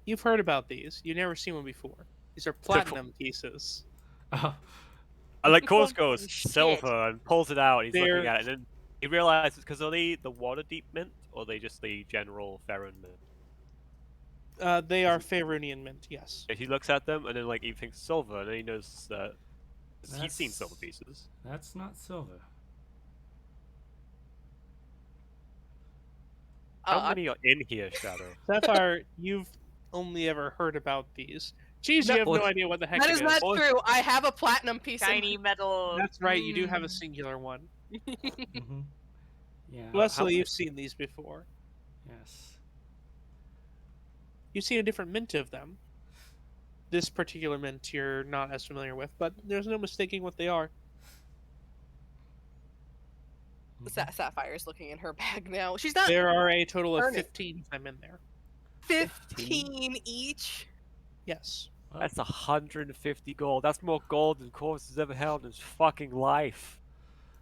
You've heard about these. You've never seen one before. These are platinum pieces. Oh, I like Corvus Holy goes shit. silver and pulls it out. He's looking They're- at it, and then he realizes because are they the Waterdeep mint or are they just the general Faerun mint? They are Faerunian mint, yes. He looks at them and then like he thinks silver, and then he knows that 'cause he's seen silver That's- pieces. that's not silver. How many are in here, Shadow? Sapphire, you've only ever heard about these. Cheese, you have no idea what the heck That it is not Or- true. I have a platinum piece. Shiny metal. That's right, you do have a Mm. singular one. Mm-hmm. Yeah. Leslie, you've seen these before. Yes. You've seen a different mint of them. This particular mint you're not as familiar with, but there's no mistaking what they are. Sapphire's looking in her bag now. She's not There are a total of Earn it. 15 of them in there. 15 each. Yes. Well, That's 150 gold. That's more gold than Corvus has ever held in his fucking life.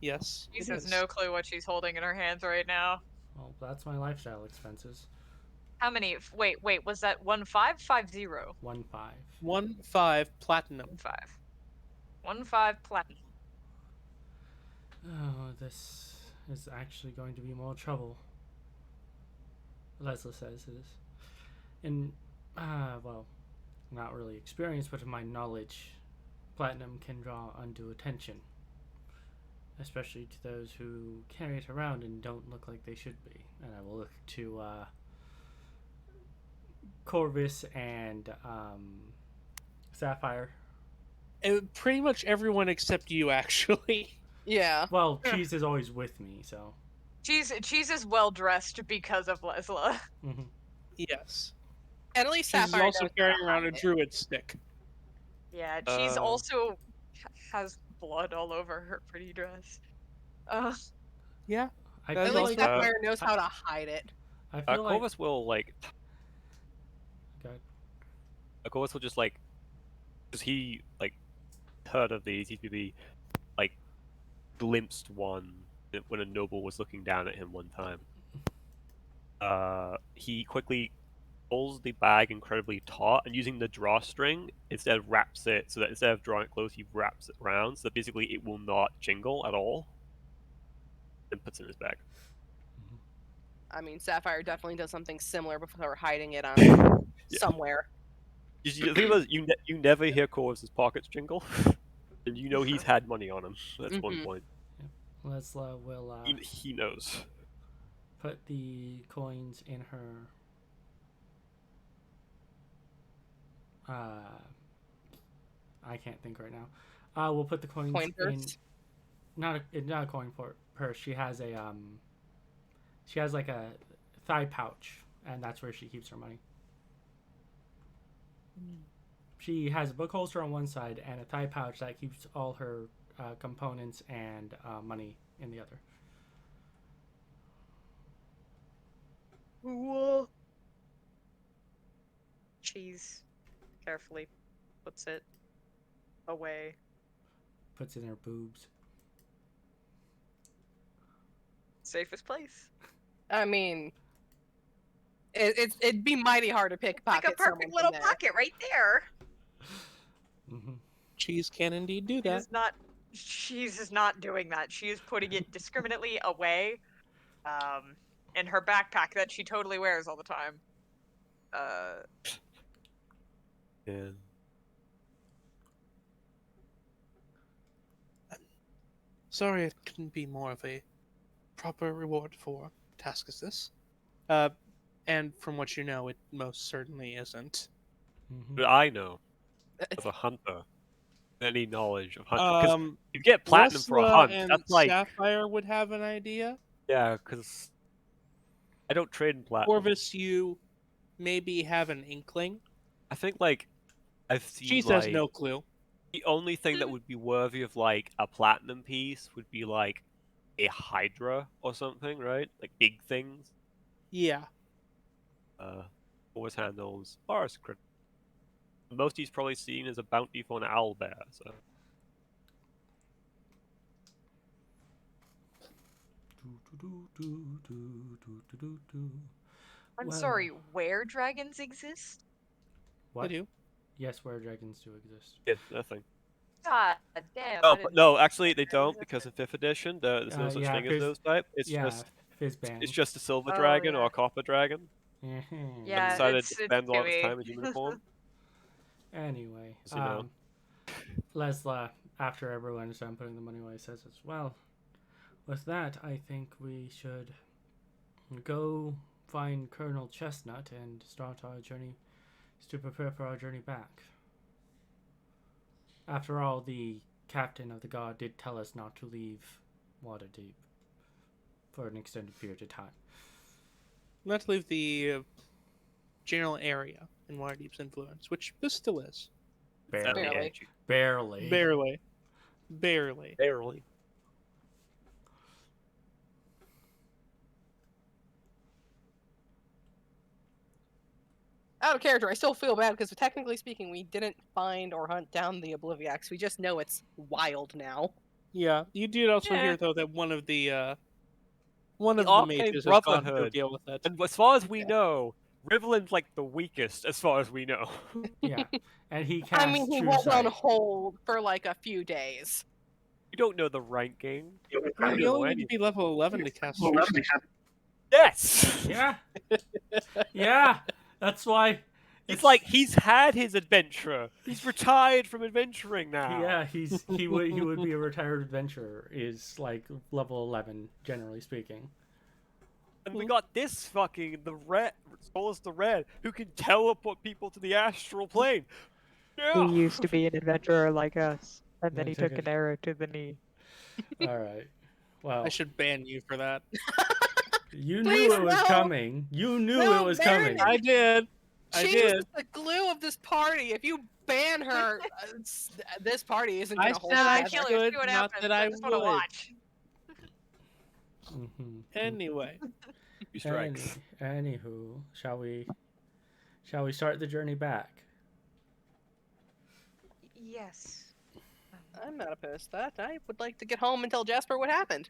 Yes. She it has is. no clue what she's holding in her hands right now. well, that's my lifestyle expenses. How many? Wait, was that 1550? 1.5. 1.5 platinum. 15 platinum. Oh, this is actually going to be more trouble. Lessla says it is. And, well, not really experience, but in my knowledge, platinum can draw undue attention. Especially to those who carry it around and don't look like they should be. And I will look to, Corvus and, Sapphire. Pretty much everyone except you, actually. Yeah. Well, Cheese is always with me, so. Cheese is well dressed because of Lessla. Mm-hmm. Yes. And at least She's Sapphire also knows how carrying to around a hide it. druid stick. Yeah, Cheese Uh. also has blood all over her pretty dress. Yeah. I At At feel least like Sapphire knows how to hide it. I feel like Corvus will like. God. Corvus will just like, because he like heard of these. He's really like glimpsed one when a noble was looking down at him one time. He quickly pulls the bag incredibly taut and using the drawstring instead wraps it so that instead of drawing it close, he wraps it around so that basically it will not jingle at all. And puts it in his bag. I mean, Sapphire definitely does something similar before hiding it on Yeah. somewhere. You think about it, you never hear Corvus's pockets jingle, and you know he's had money on him. That's one Mhm. point. Lesla will He knows. put the coins in her I can't think right now. We'll put the coins Coin in purse? not a coin purse. She has like a thigh pouch, and that's where she keeps her money. She has a book holster on one side and a thigh pouch that keeps all her components and money in the other. Cheese carefully puts it away. Puts it in her boobs. Safest place. I mean, it'd be mighty hard to pickpocket Like a perfect someone little from there. pocket right there. Mm-hmm. Cheese can indeed do that. Cheese is not doing that. She is putting it discriminately away, in her backpack that she totally wears all the time. Yeah. Sorry it couldn't be more of a proper reward for a task as this. And from what you know, it most certainly isn't. Mm-hmm. But I know, as a hunter, any knowledge of hunting, because you get platinum for a Lessla hunt. and That's like, Sapphire would have an idea. yeah, because I don't trade in platinum. Corvus, you maybe have an inkling. I think like I've seen Cheese like has no clue. the only thing that would be worthy of like a platinum piece would be like a Hydra or something, right? Like big things. Yeah. Always handles forest crit. Most he's probably seen as a bounty for an owl bear. So I'm Well- sorry, where dragons exist? What? They do. Yes, were dragons do exist. Yeah, nothing. God damn. Oh, I but didn't no, know actually they that don't existed. because in 5th edition there's no such Yeah, thing as Fizz- those type. It's yeah, just Fizzbang. it's just a silver Oh, dragon or yeah. a copper dragon. Mhm. Yeah, Decided it's to spend a lot of too-y. time in human form. Anyway, So, you know. Lessla, after everyone's done putting the money away, says as well. With that, I think we should go find Colonel Chestnut and start our journey to prepare for our journey back. After all, the captain of the guard did tell us not to leave Waterdeep for an extended period of time. Not to leave the general area in Waterdeep's influence, which this still is. It's at the Barely. edge. Barely. Barely. Barely. Out of character, I still feel bad because technically speaking, we didn't find or hunt down the Obliviax. We just know it's wild now. Yeah, you did also Yeah. hear though that one of the The mages Arcane has gone to go Brotherhood. deal with it. And as far as we know, Rivelin's like the weakest as far as we know. Yeah, and he cast I mean, he True was on Sight. hold for like a few days. You don't know the ranking. You only need to be level 11 to cast. Yes! Yeah, yeah. That's why. It's like he's had his adventure. He's retired from adventuring now. Yeah, he would be a retired adventurer. Is like level 11, generally speaking. And we got this fucking Solus the Red, who can teleport people to the astral plane. Yeah. He used to be an adventurer like us, and then Yeah, he took took it. an arrow to the knee. All right. Well, I should ban you for that. you knew Please, it was no. coming. You knew No, it was Baron, coming. I did. She's the glue of this party. If you ban her, this party isn't I gonna hold said I together. Kill her, should, see what not happens. that I I just want to would. watch. Mhm. Anyway, Two strikes. Anywho, shall we start the journey back? Yes. I'm not opposed to that. I would like to get home and tell Jasper what happened.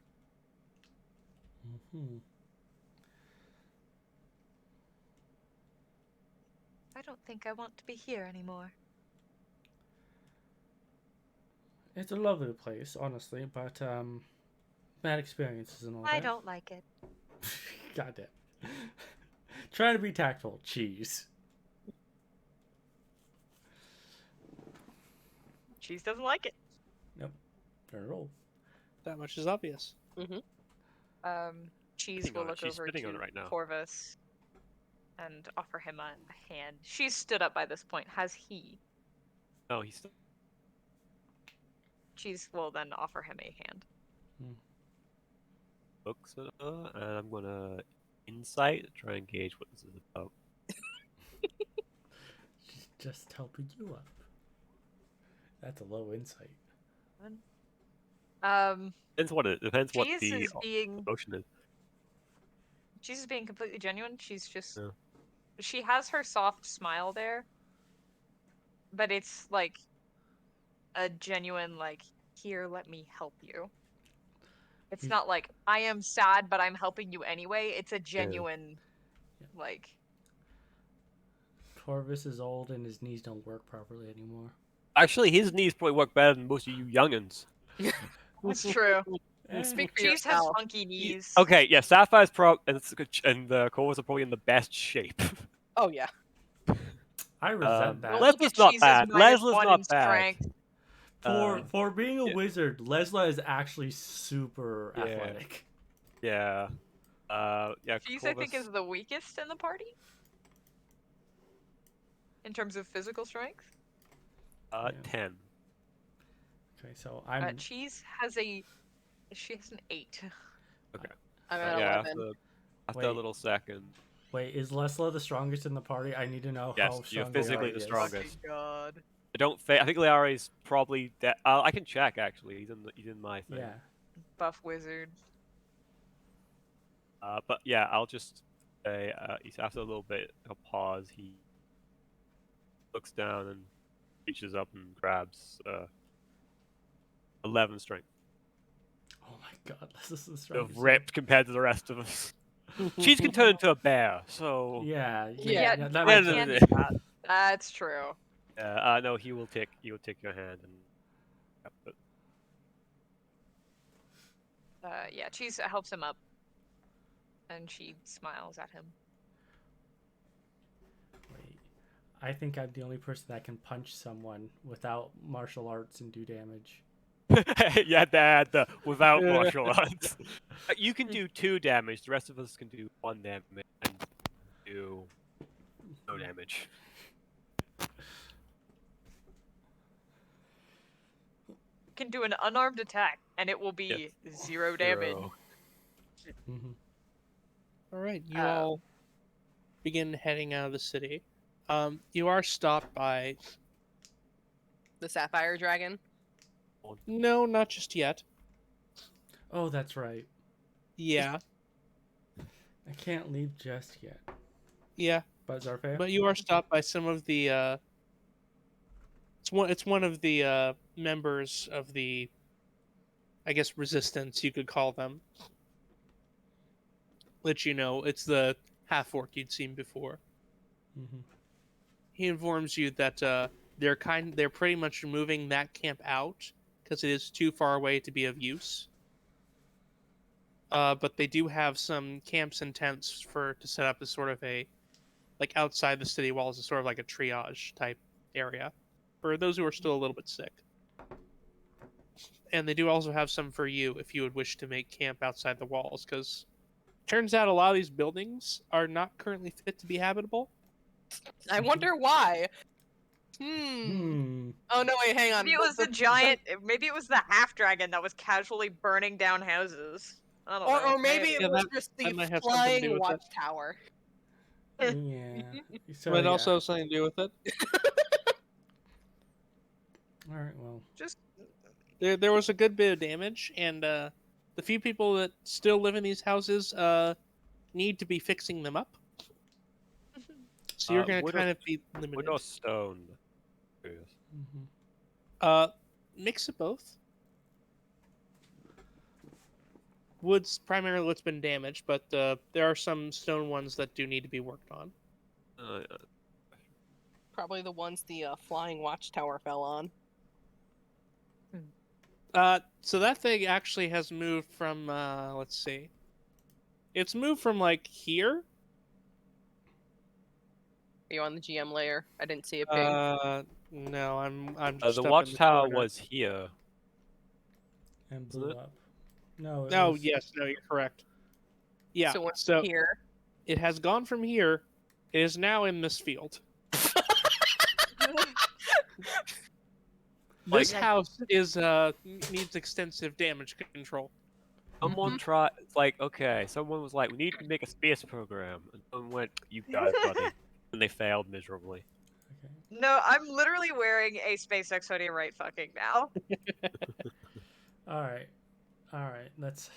Mhm. I don't think I want to be here anymore. It's a lovely place, honestly, but bad experiences and all I that. don't like it. Goddamn. Trying to be tactful. Cheese. Cheese doesn't like it. Not at all. that much is obvious. Cheese Spitting will on it. look She's over spitting on to it right now. Corvus and offer him a hand. She's stood up by this point. Has he? No, he's still. Cheese will then offer him a hand. Looks at her, and I'm gonna insight, try and gauge what this is about. She's just helping you up. That's a low insight. Depends what Cheese the is being emotion is. She's just being completely genuine. She's just Yeah. she has her soft smile there, but it's like a genuine like, here, let me help you. It's You- not like I am sad, but I'm helping you anyway. It's a genuine like Corvus is old and his knees don't work properly anymore. Actually, his knees probably work better than most of you youngins. it's true. Speak for Cheese has yourself. funky knees. Okay, yeah, Sapphire's and Corvus are probably in the best shape. Oh yeah. I resent that. Don't Lesla's look at not Cheese's bad. -1 Lesla's not in bad. strength. For being a yeah. wizard, Lessla is actually super Yeah. athletic. Yeah. Yeah. Cheese, I think, Corvus- is the weakest in the party in terms of physical strength. Yeah. 10. Okay, so I'm Cheese has an 8. I'm at Yeah, 11. after Wait. a little second. Wait, is Lessla the strongest in the party? I need to know Yes, how you're strong physically Lyari the is. strongest. God. I don't. I think Lyari's probably. I can check actually. He's in my thing. Yeah. Buff wizard. But yeah, I'll just say after a little bit of a pause, he looks down and reaches up and grabs 11 strength. Oh my god, this is the Sort strongest. of ripped compared to the rest of us. Cheese can turn into a bear, so Yeah, Yeah, that I makes can't sense. do that. That's true. No, he will take your hand and. Yeah, Cheese helps him up, and she smiles at him. Wait. I think I'm the only person that can punch someone without martial arts and do damage. Yeah, Dad. Without martial arts, you can do 2 damage. The rest of us can do 1 damage and do no damage. Can do an unarmed attack, and it will be 0 damage. 0. Mm-hmm. All right, you all begin heading out of the city. You are stopped by. The Sapphire Dragon. No, not just yet. Oh, that's right. Yeah, I can't leave just yet. yeah. But Zarfair? But you are stopped by some of the. It's one of the members of the, I guess, resistance you could call them. Let you know it's the half orc you'd seen before. Mm-hmm. He informs you that they're pretty much moving that camp out because it is too far away to be of use. But they do have some camps and tents to set up as sort of a, like outside the city walls, as sort of like a triage type area for those who are still a little bit sick. And they do also have some for you if you would wish to make camp outside the walls, because turns out a lot of these buildings are not currently fit to be habitable. I wonder why. Hmm. Oh no, wait, hang on. Maybe it was the giant. Maybe it was the half dragon that was casually burning down houses. I don't know. Or maybe it Yeah, was that- just that the might have something to do flying with it. watchtower. Yeah. So, But it yeah. also has something to do with it. All right, well. Just There was a good bit of damage, and the few people that still live in these houses need to be fixing them up. So you're going to wood kind or- of be limited. Wood or stone? Curious. Mm-hmm. Mix of both. Wood's primarily what's been damaged, but there are some stone ones that do need to be worked on. Probably the ones the flying watchtower fell on. So that thing actually has moved from, let's see. It's moved from, like, here. Are you on the GM layer? I didn't see a ping. No, I'm just The up in watchtower corner. was here. And Isn't blew it? up. No, it No, was... yes, no, you're correct. Yeah, So what's so here? it has gone from here. It is now in this field. This Like- house is needs extensive damage control. Someone tried, like, okay, someone was like, we need to make a space program. And someone went, you got it, buddy. And they failed miserably. Okay. no. I'm literally wearing a SpaceX hoodie right fucking now. All right. Let's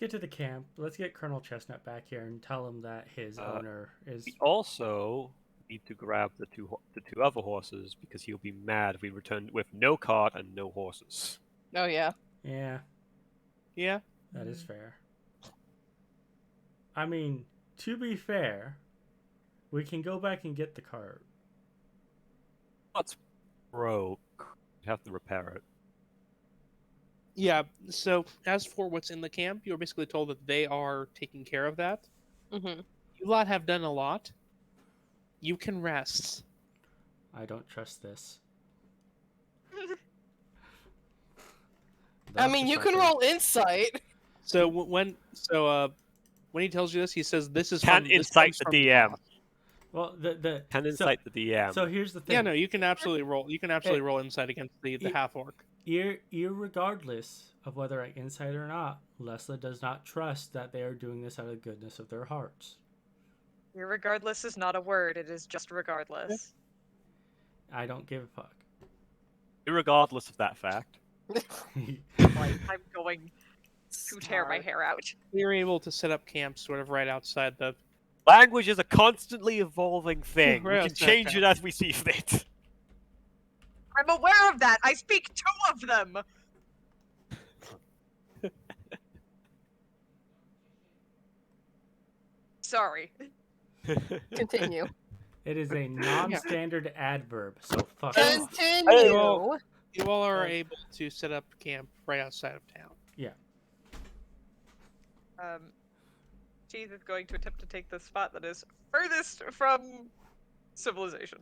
get to the camp. Let's get Colonel Chestnut back here and tell him that his owner is... We also need to grab the two other horses because he'll be mad if we return with no cart and no horses. Oh yeah. Yeah, Yeah. that is fair. I mean, to be fair, we can go back and get the cart. That's broke. You have to repair it. Yeah, so as for what's in the camp, you're basically told that they are taking care of that. Mm-hmm. You lot have done a lot. You can rest. I don't trust this. I mean, you can roll insight. So when he tells you this, he says this is Can from, this incite comes the from DM. boss. Well, the Can so, incite the DM. so here's the thing. Yeah, no, you can absolutely roll. You can absolutely roll insight against the it- half orc. Irregardless of whether I insight or not, Lessla does not trust that they are doing this out of the goodness of their hearts. Regardless is not a word. It is just regardless. I don't give a fuck. Irregardless of that fact. Like I'm going to tear my Smart. hair out. You're able to set up camp sort of right outside the. Language is a constantly evolving thing. Right We can outside change it town. as we see fit. I'm aware of that. I speak 2 of them. Sorry. Continue. It is a non-standard adverb, so fuck off. Continue. You all are able to set up camp right outside of town. Cheese is going to attempt to take the spot that is furthest from civilization.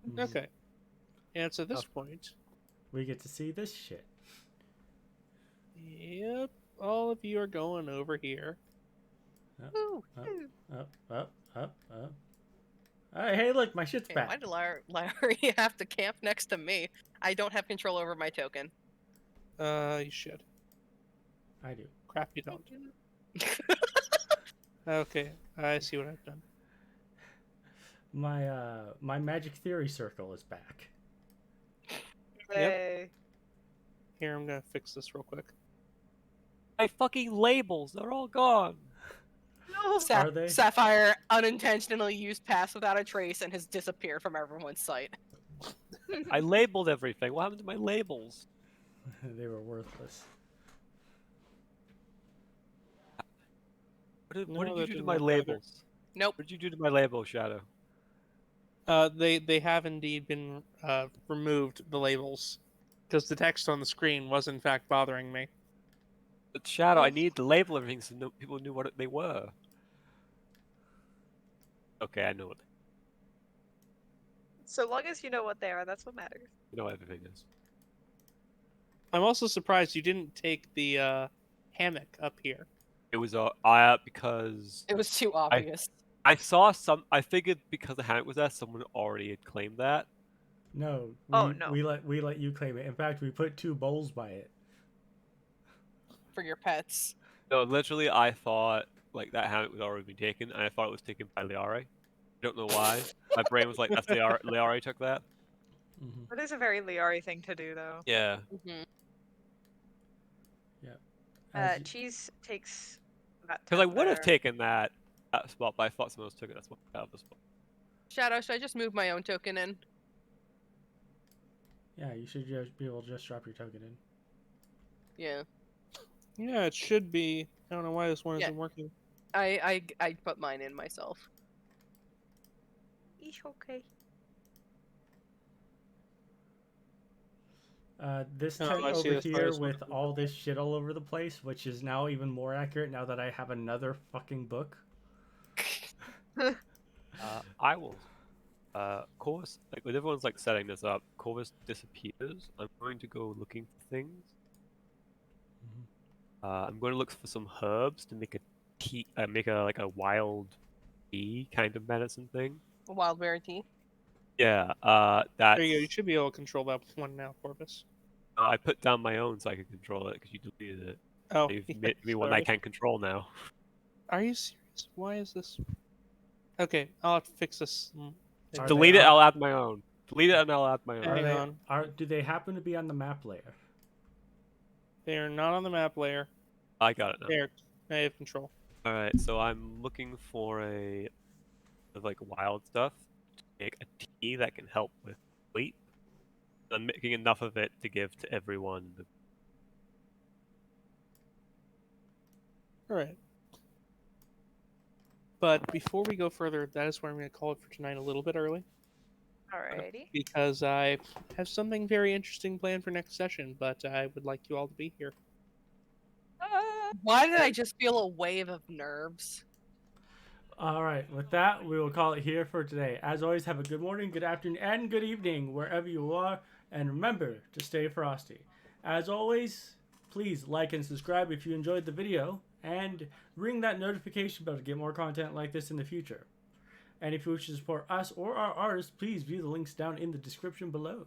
Mhm. Okay. And so at this point, We get to see this shit. yep, all of you are going over here. Ooh. Up. Hey, look, my shit's Okay, back. why did Lyari have to camp next to me? I don't have control over my token. You should. I do. Crap, you don't. Okay, I see what I've done. My magic theory circle is back. Yay. Here, I'm gonna fix this real quick. My fucking labels, they're all gone. No. Are they? Sapphire unintentionally used Pass Without a Trace and has disappeared from everyone's sight. I labeled everything. What happened to my labels? They were worthless. What did that you do to didn't my work either. labels? Nope. What did you do to my labels, Shadow? They have indeed been removed, the labels, because the text on the screen was in fact bothering me. But Shadow, I need to label everything so people knew what they were. Okay, I know what So long as you know what they are, that's what matters. you know what everything is. I'm also surprised you didn't take the hammock up here. It was because It was too obvious. I saw some. I figured because the hammock was there, someone already had claimed that. No. Oh, no. We let you claim it. In fact, we put 2 bowls by it. For your pets. No, literally, I thought like that hammock was already been taken, and I thought it was taken by Lyari. I don't know why. My brain was like, "That's Lyari. Lyari took that." Mm-hmm. That is a very Lyari thing to do, though. Yeah. Hmm. Cheese takes that. Because I would have there. taken that spot, but I thought someone else took it. That's why I got the spot. Shadow, should I just move my own token in? Yeah, you should just be able to just drop your token in. Yeah. Yeah, it should be. I don't know why this one Yeah. isn't working. I put mine in myself. Eesh, okay. This Oh, tent I see, over that's why here this one's with all this shit all over the place, which is now even more accurate now that I have another fucking book. I will. Corvus, like when everyone's like setting this up, Corvus disappears. I'm going to go looking for things. I'm going to look for some herbs to make a tea, like a wild tea kind of medicine thing. Wild berry tea. Yeah. There That's. you go. You should be able to control that one now, Corvus. I put down my own so I could control it because you deleted it. Oh, You've yeah, made me one I sorry. can't control now. Are you serious? Why is this? Okay, I'll have to fix this. Are Delete they it. on- I'll add my own. Delete it and I'll add my own. Hang on. Do they happen to be on the map layer? They are not on the map layer. I got it now. There, I have control. All right, so I'm looking for like wild stuff to make a tea that can help with sleep. I'm making enough of it to give to everyone. All right. But before we go further, that is where I'm going to call it for tonight a little bit early. Alrighty. Because I have something very interesting planned for next session, but I would like you all to be here. Why did I just feel a wave of nerves? All right, with that, we will call it here for today. As always, have a good morning, good afternoon, and good evening wherever you are. And remember to stay frosty. As always, please like and subscribe if you enjoyed the video. And ring that notification bell to get more content like this in the future. And if you wish to support us or our artists, please view the links down in the description below.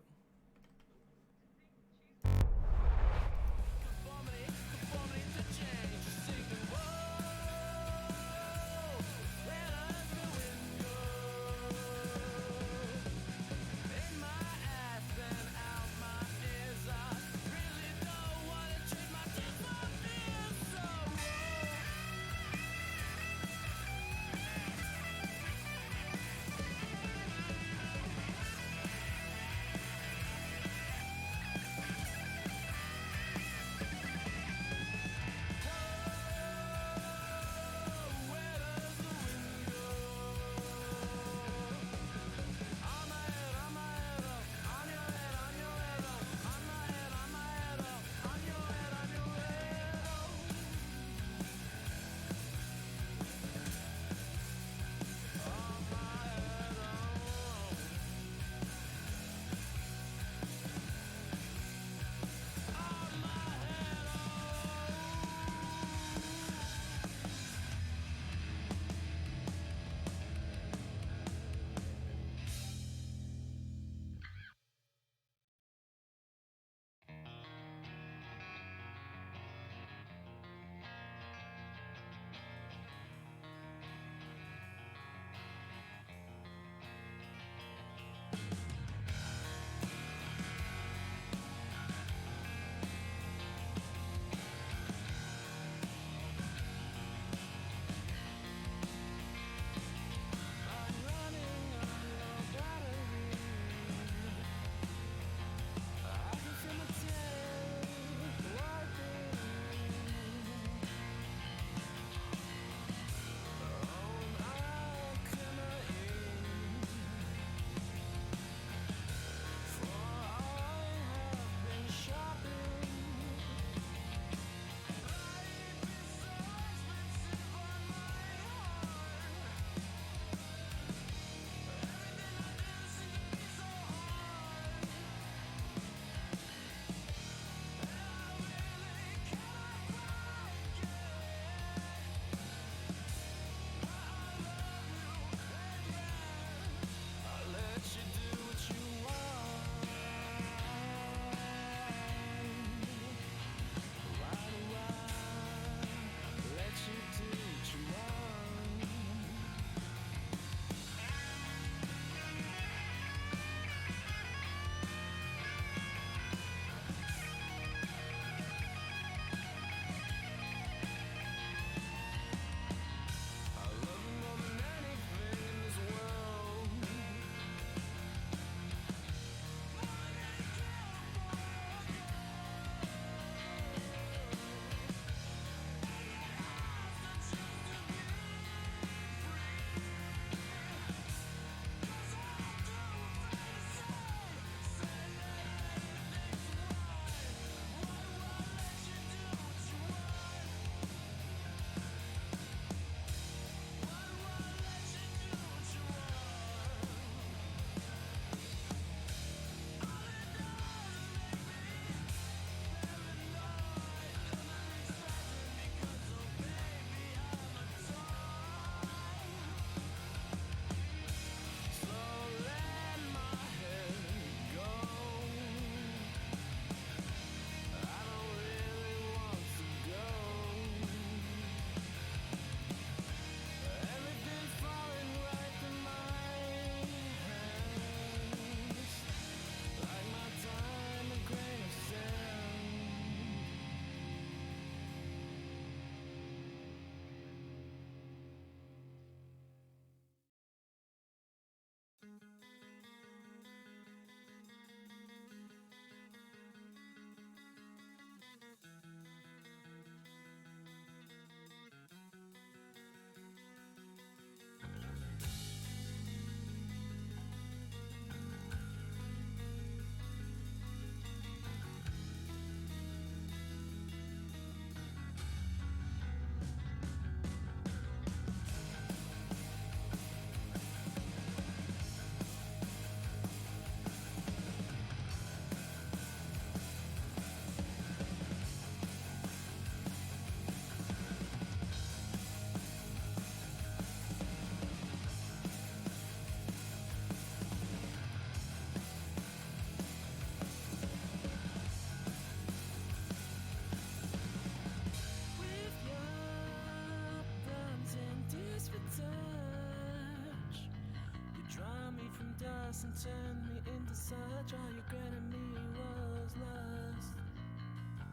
glass and turned me into such. All you granted me was lust.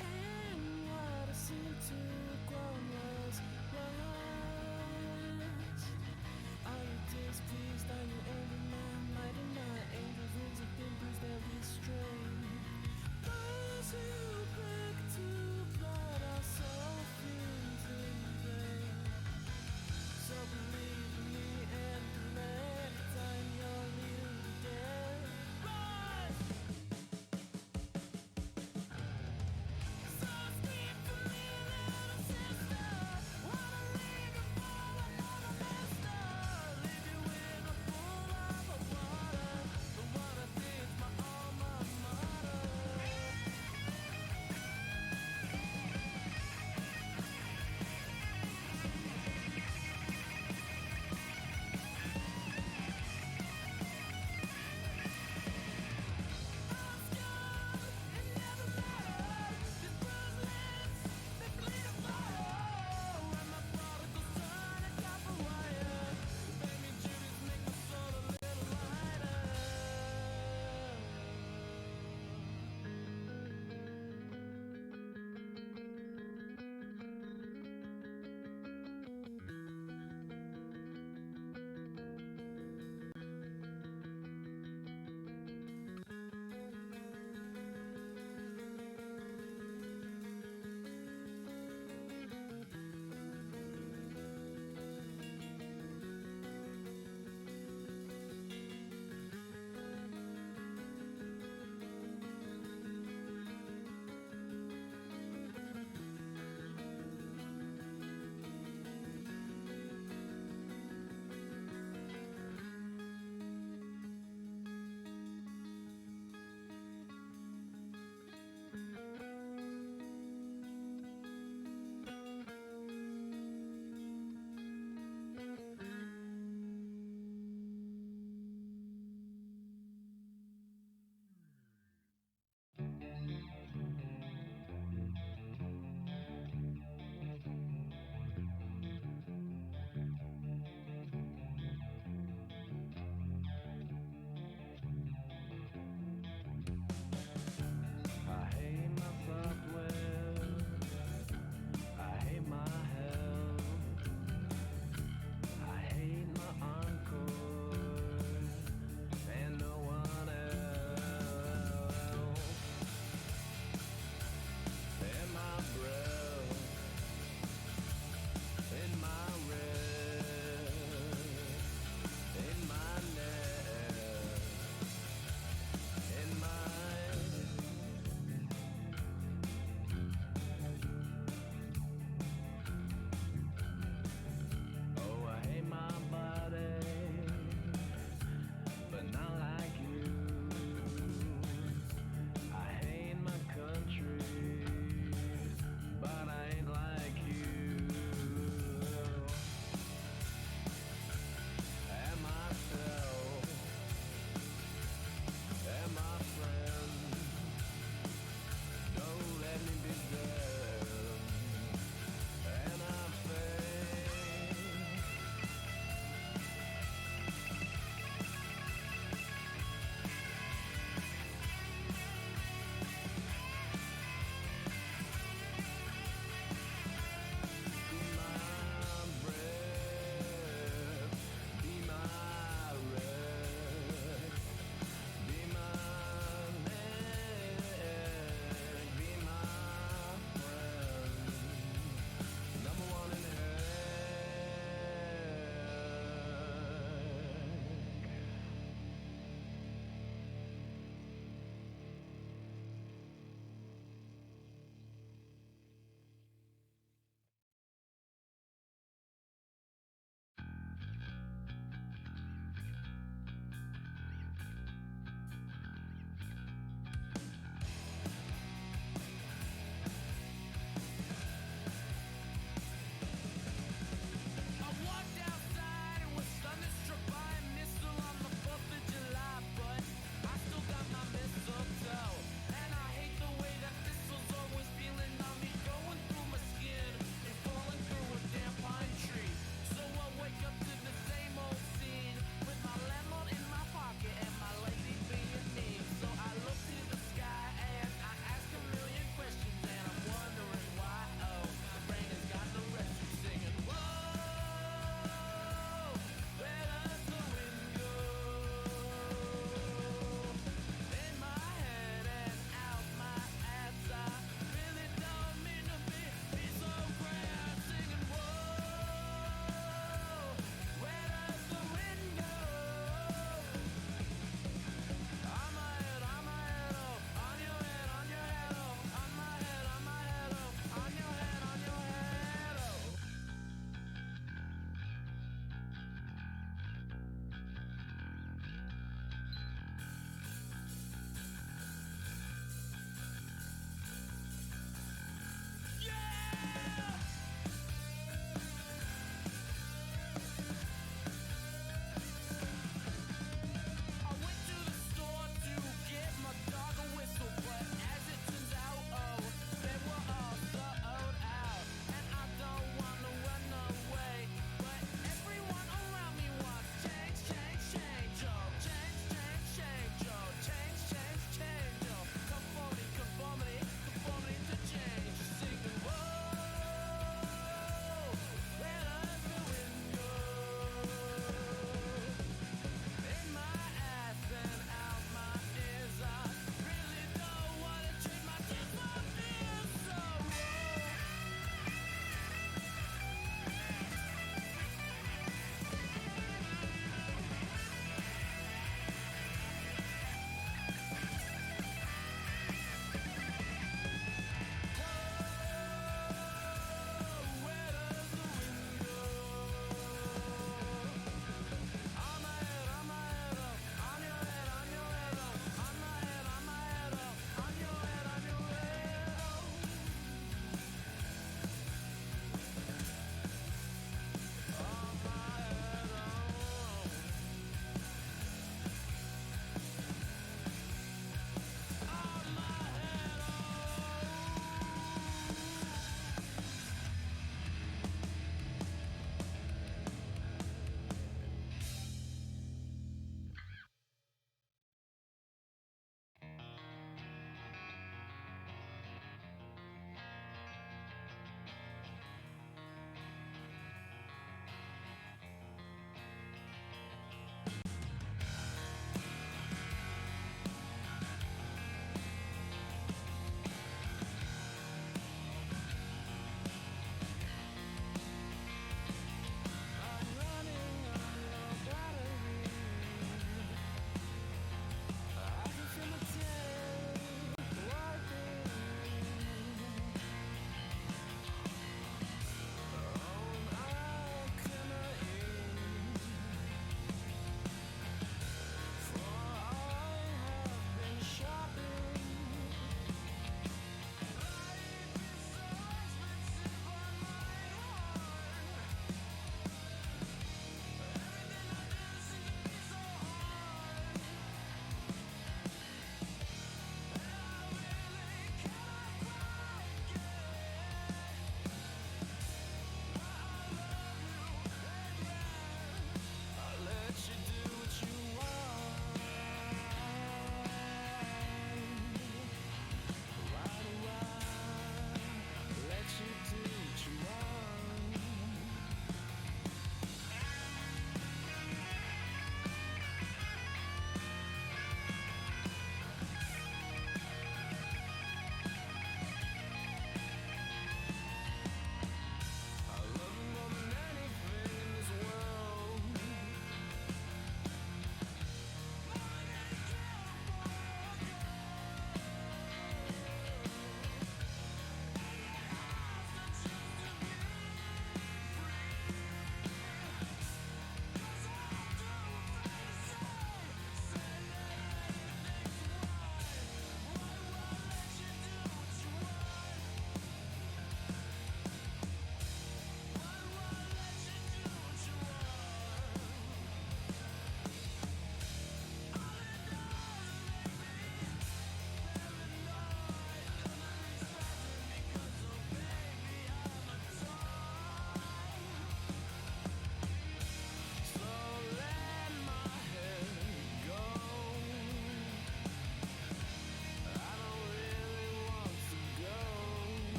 And what I seemed to grow was lust. Are you displeased?